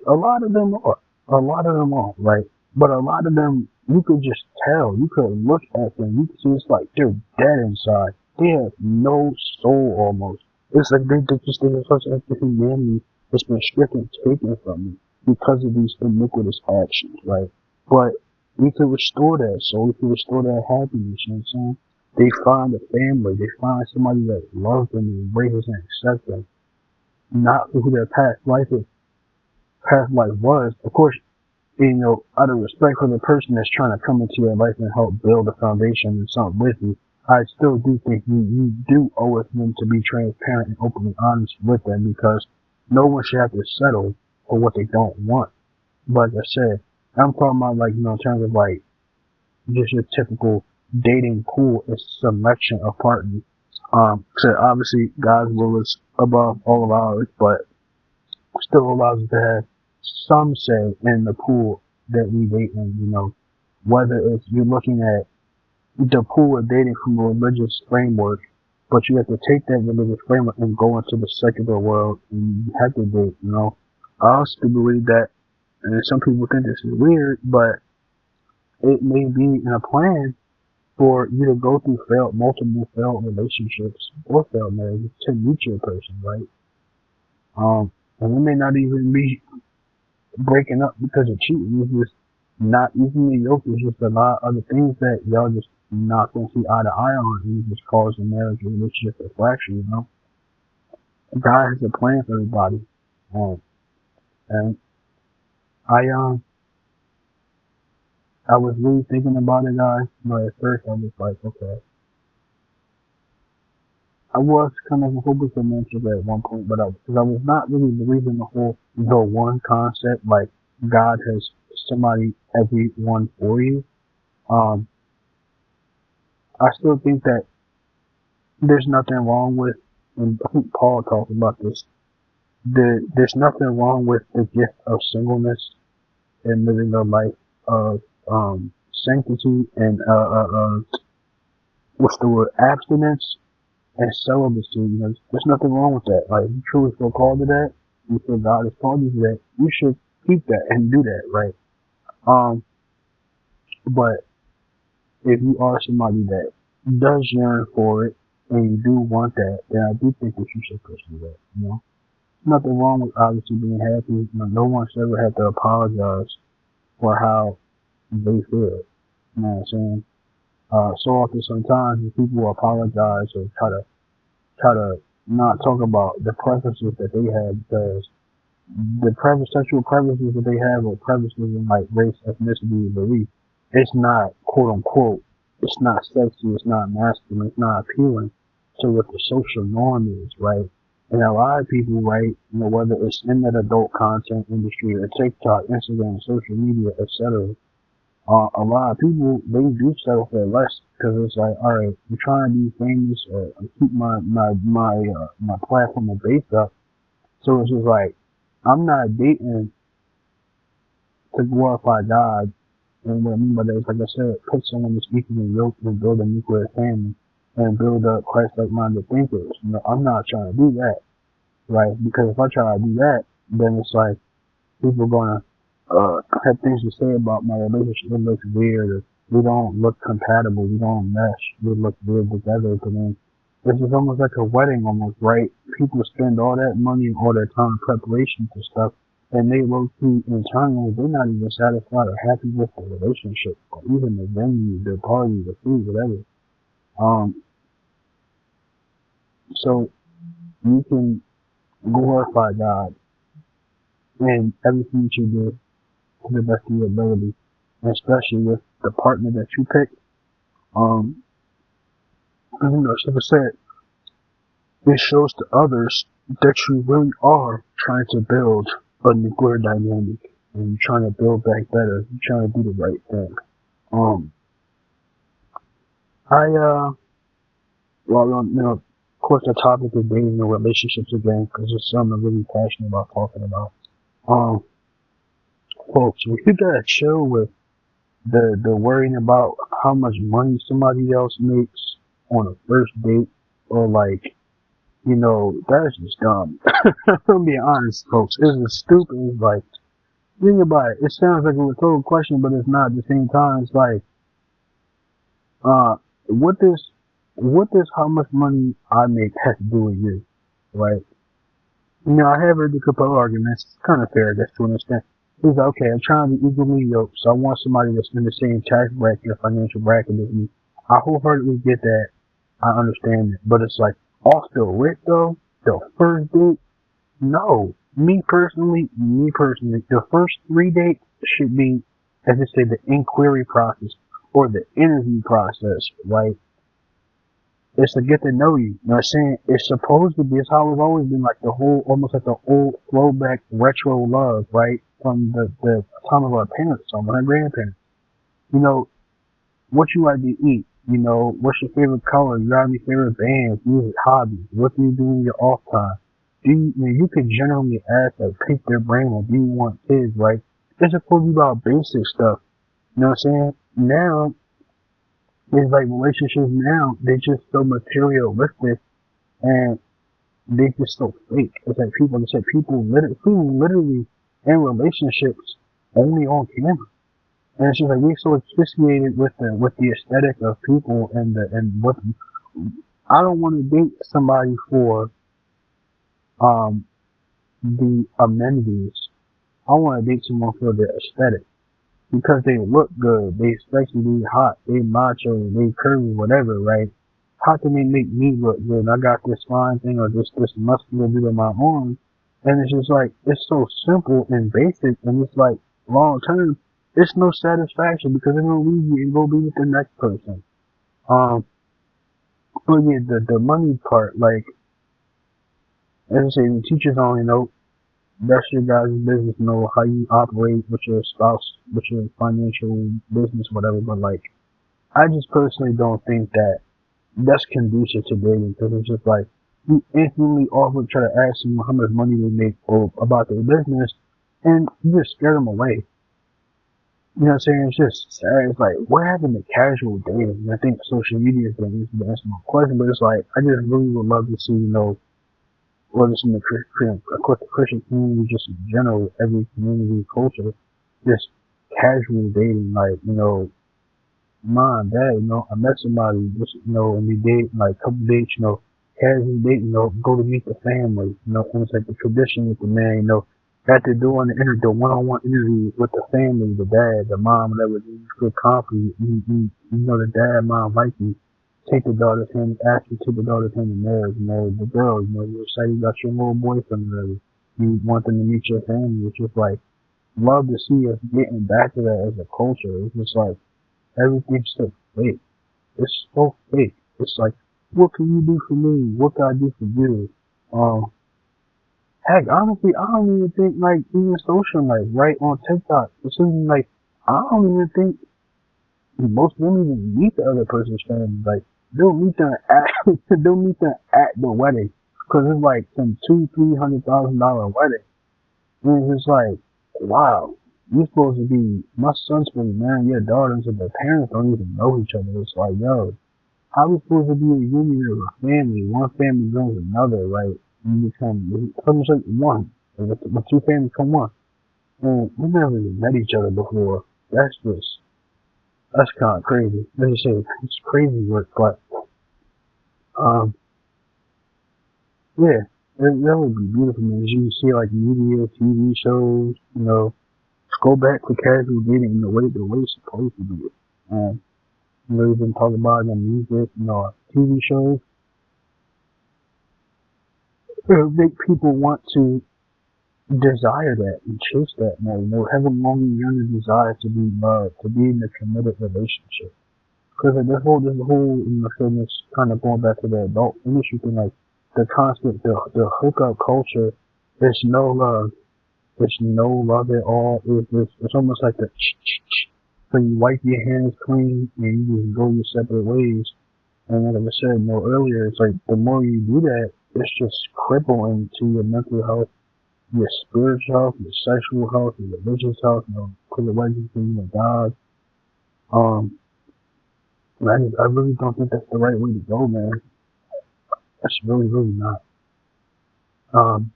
A lot of them are. A lot of them are, right? But a lot of them, you could just tell. You could look at them. You could see it's like they're dead inside. They have no soul almost. It's like they have such a humanity that's been stripped and taken from them because of these iniquitous actions, right? But we can restore that soul. We can restore that happiness. You know what I'm saying? They find a family. They find somebody that loves them and embraces and accepts them, not for who their past life was. Of course, out of respect for the person that's trying to come into your life and help build a foundation and something with you, I still do think you do owe it them to be transparent and openly honest with them, because no one should have to settle for what they don't want. But like I said, I'm talking about like, in terms of like just your typical dating pool is selection of partners. So obviously God's will is above all of ours, but still allows us to have some say in the pool that we date in, whether it's you're looking at the pool of dating from a religious framework, but you have to take that religious framework and go into the secular world and you have to date. I also believe that, and some people think this is weird, but it may be in a plan for you to go through multiple failed relationships or failed marriages to meet your person, right? And it may not even be breaking up because of cheating. It's just not evenly yoked. It's just a lot of other things that y'all just not gonna see eye to eye on, and it just cause a marriage or relationship to fracture. God has a plan for everybody. Um, and I I was really thinking about it, guys. But at first I was like, okay. I was kind of hoping to mention it at one point, but because I was not really believing the one concept, like God has somebody, everyone for you. Um, I still think that there's nothing wrong with, and I think Paul talked about this. There's nothing wrong with the gift of singleness and living a life of sanctity and what's the word, abstinence and celibacy. There's nothing wrong with that. Like, if you truly feel called to that, you feel God has called you to that, you should keep that and do that, right? Um, but if you are somebody that does yearn for it and you do want that, then I do think that you should pursue that. Nothing wrong with obviously being happy. No one should ever have to apologize for how they feel. You know what I'm saying? So often sometimes people apologize or try to not talk about the preferences that they have, because the sexual preferences that they have are preferences in like race, ethnicity, and belief. It's not quote unquote. It's not sexy. It's not masculine. It's not appealing to what the social norm is, right? And a lot of people, right, whether it's in that adult content industry or TikTok, Instagram, social media, etc., a lot of people, they do settle for less because it's like, all right, I'm trying to be famous or keep my platform and base up. So it's just like, I'm not dating to glorify God. And what I mean by that is, like I said, put someone that's equally yoked and build a nuclear family and build up Christ-like minded thinkers. I'm not trying to do that, right? Because if I try to do that, then it's like people gonna have things to say about my relationship. It looks weird. Or we don't look compatible. We don't mesh. We look weird together. But then this is almost like a wedding, almost, right? People spend all that money and all their time in preparation for stuff, and they low key internally, they're not even satisfied or happy with the relationship, or even the venue, the party, the food, whatever. Um, so you can glorify God in everything that you do to the best of your ability, and especially with the partner that you pick. Um, like I said, it shows to others that you really are trying to build a nuclear dynamic, and you're trying to build back better. You're trying to do the right thing. Um, I well, of course, the topic of dating and relationships again, because it's something I'm really passionate about talking about. Um, folks, if you gotta chill with the worrying about how much money somebody else makes on a first date, or like, that's just dumb. I'm being honest, folks. It's just stupid. It's like, think about it. It sounds like a rhetorical question, but it's not at the same time. It's like, uh, what does, what does how much money I make have to do with you? Right? I have heard the compelling arguments. It's kind of fair, I guess, to an extent. He's like, okay, I'm trying to be equally yoked, so I want somebody that's in the same tax bracket or financial bracket as me. I wholeheartedly get that. I understand it. But it's like, off the rip, though, the first date, no. Me personally, the first 3 dates should be, as they say, the inquiry process or the interview process, right? It's to get to know you. You know what I'm saying? It's supposed to be, it's how it's always been, like the whole, almost like the old throwback retro love, right? From the time of our parents, from our grandparents. You know, what you like to eat. What's your favorite color? You got any favorite bands, music, hobbies? What do you do in your off time? You can generally ask, like, pick their brain, like, do you want kids, right? It's supposed to be about basic stuff. You know what I'm saying? Now, it's like relationships now, they're just so materialistic and they just so fake. It's like people, like I said, people literally in relationships only on camera. And it's just like we're so asphyxiated with the aesthetic of people and what I don't want to date somebody for um the amenities. I want to date someone for their aesthetic because they look good, they sexy, they hot, they macho, they curvy, whatever, right? How can they make me look good? I got this fine thing or this muscular bit of my arm, and it's just like it's so simple and basic, and it's like long term, it's no satisfaction because it will leave you and go be with the next person. Um, but yeah, the money part, like as I say, the teachers only know that's your guys' business, know how you operate with your spouse, with your financial business, whatever. But like, I just personally don't think that that's conducive to dating because it's just like you instantly offer try to ask them how much money they make or about their business, and you just scare them away. You know what I'm saying? It's just sad. It's like, what happened to casual dating? And I think social media is going to answer my question, but it's like, I just really would love to see, whether it's in the Christian, of course, the Christian community, just in general, every community, culture, just casual dating, like, mom, dad, I met somebody, just, and we date, like, couple dates, casual date, go to meet the family, and it's like the tradition with the man, after doing the one-on-one interview with the family, the dad, the mom, whatever, you feel confident, the dad, mom like you, take the daughter's hand, ask you to take the daughter's hand in marriage, the girl, you're excited you got your little boyfriend already, you want them to meet your family, it's just like, love to see us getting back to that as a culture, it's just like, everything's so fake. It's so fake. It's like, what can you do for me? What can I do for you? Um, Heck, honestly, I don't even think like even social life, right on TikTok. It's something like I don't even think most women even meet the other person's family. Like they'll meet them at they'll meet them at the wedding because it's like some $200,000-300,000 wedding. And it's just like, wow, you're supposed to be my son's supposed to marry your daughter, and their parents don't even know each other. It's like, yo, how we supposed to be a union of a family? One family brings another, right? And you become almost like one. The two families come one. And we never even met each other before. That's kind of crazy. Let's just say it's crazy work, but um, yeah, that would be beautiful. Man. As you see, like media, TV shows, go back to casual dating in the way it's supposed to be. And we've been talking about it in music, TV shows. Make people want to desire that and chase that more, have a longing yearning desire to be loved, to be in a committed relationship. Because like this whole, fitness kind of going back to the adult industry thing, like the constant, the hookup culture, there's no love. There's no love at all. It's almost like the so you wipe your hands clean and you just go your separate ways. And like I said more earlier, it's like the more you do that, it's just crippling to your mental health your spiritual health, your sexual health, your religious health, put it right between you and God. Um, I really don't think that's the right way to go, man. That's really not. Um,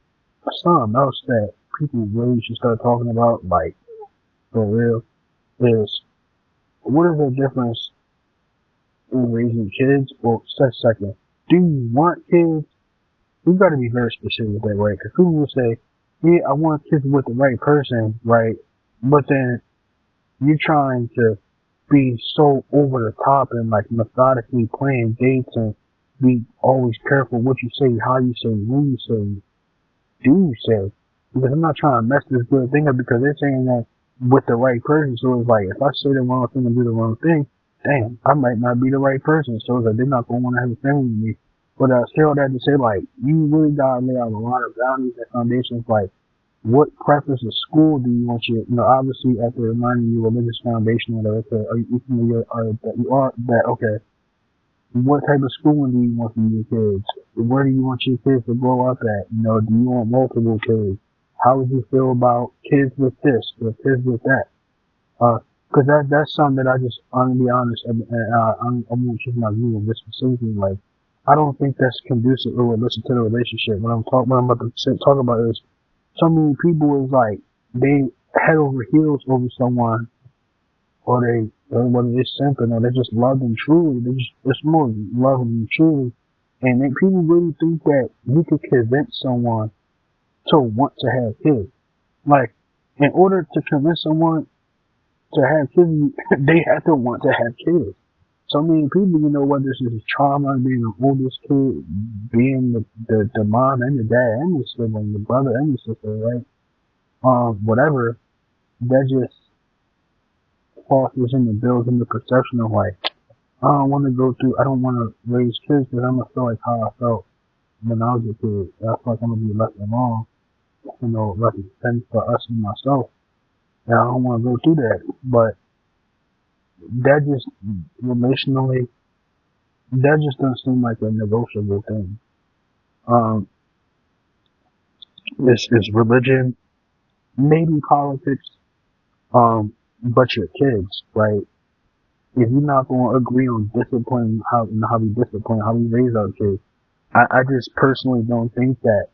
something else that people really should start talking about, like, for real, is what is the difference in raising kids? Well, just a second. Do you want kids? You gotta be very specific with that, right? Because people will say, yeah, I want kids with the right person, right? But then you're trying to be so over the top and like methodically playing dates and be always careful what you say, how you say, when you say, do you say. Because I'm not trying to mess this good thing up because they're saying that with the right person. So it's like, if I say the wrong thing and do the wrong thing, damn, I might not be the right person. So it's like, they're not going to want to have a family with me. But I say all that to say, like, you really got to lay out a lot of boundaries and foundations, like, what preference of school do you want your, obviously after learning your religious foundation, whatever, okay, that you are, that, okay, what type of schooling do you want for your kids? Where do you want your kids to grow up at? Do you want multiple kids? How would you feel about kids with this or kids with that? Cause that's something that I'm gonna be honest, I'm gonna choose my view on this specifically. Like, I don't think that's conducive or listen to the relationship. What I'm about to talk about is so many people is like, they head over heels over someone or whether they're simping or they just love them truly. It's more loving them truly. And then people really think that you could convince someone to want to have kids. Like, in order to convince someone to have kids, they have to want to have kids. So many people, whether it's just trauma, being the oldest kid, being the mom and the dad and the sibling, the brother and the sister, right? Whatever, that just fosters and builds in the perception of like, I don't want to raise kids because I'm going to feel like how I felt when I was a kid. I feel like I'm going to be left alone, left extended for us and myself. And I don't want to go through that. But that just, relationally, that just doesn't seem like a negotiable thing. Um, it's religion, maybe politics, but your kids, right? If you're not going to agree on discipline, how we discipline, how we raise our kids, I just personally don't think that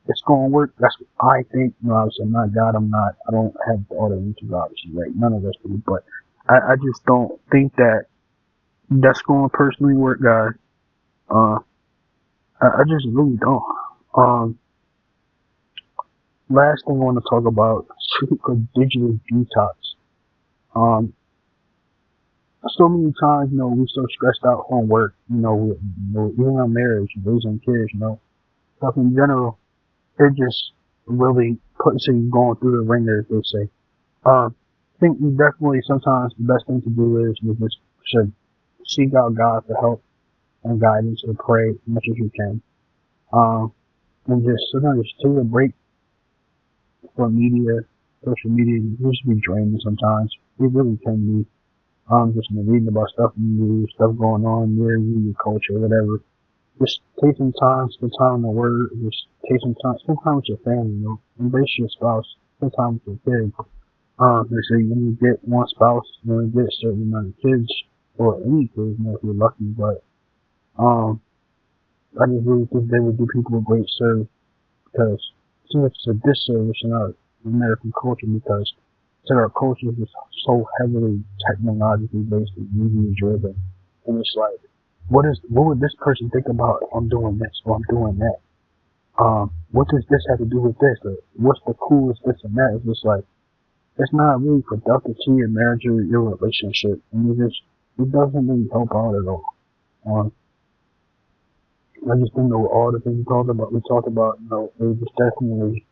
it's going to work. That's what I think. Obviously, I'm not God. I don't have all the answers, obviously, right? None of us do. But I just don't think that that's going to personally work, guys. Uh, I just really don't. Um, last thing I want to talk about is digital detox. Um, so many times, we're so stressed out on work, even on marriage, raising kids, stuff in general. It just really puts you going through the ringer, as they say. I think definitely sometimes the best thing to do is you just should seek out God for help and guidance and pray as much as you can. Um, and just sometimes just take a break from media, social media. It just be draining sometimes. It really can be. Just reading about stuff in the news, stuff going on near you, your culture, whatever. Just take some time, spend time on the word, just take some time, spend time with your family, embrace your spouse, spend time with your kids. They say when you get one spouse, you get a certain amount of kids, or any kids, if you're lucky, but, I just really think they would do people a great service, because it seems like it's a disservice in our American culture, because our culture is so heavily technologically based and media driven, and it's like, what would this person think about if I'm doing this or I'm doing that? What does this have to do with this? Or what's the coolest this and that? It's just like, it's not really productive to your marriage or your relationship, and it doesn't really help out at all. Um, I just think with all the things we talked about, it just definitely,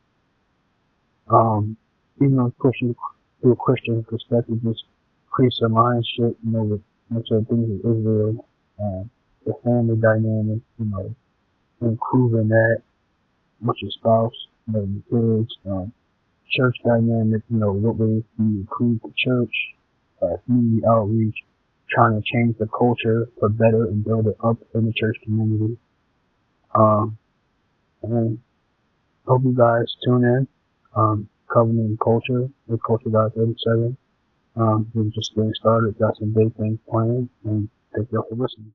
even though Christian, through a Christian perspective, just creates a mindset, with much of the things of Israel, the family dynamic, improving that with your spouse, your kids, church dynamic, what ways do you improve the church, community outreach, trying to change the culture for better and build it up in the church community. Um, and Hope you guys tune in. Covenant Culture with Culture.37. We're just getting started. Got some big things planned, and thank y'all for listening.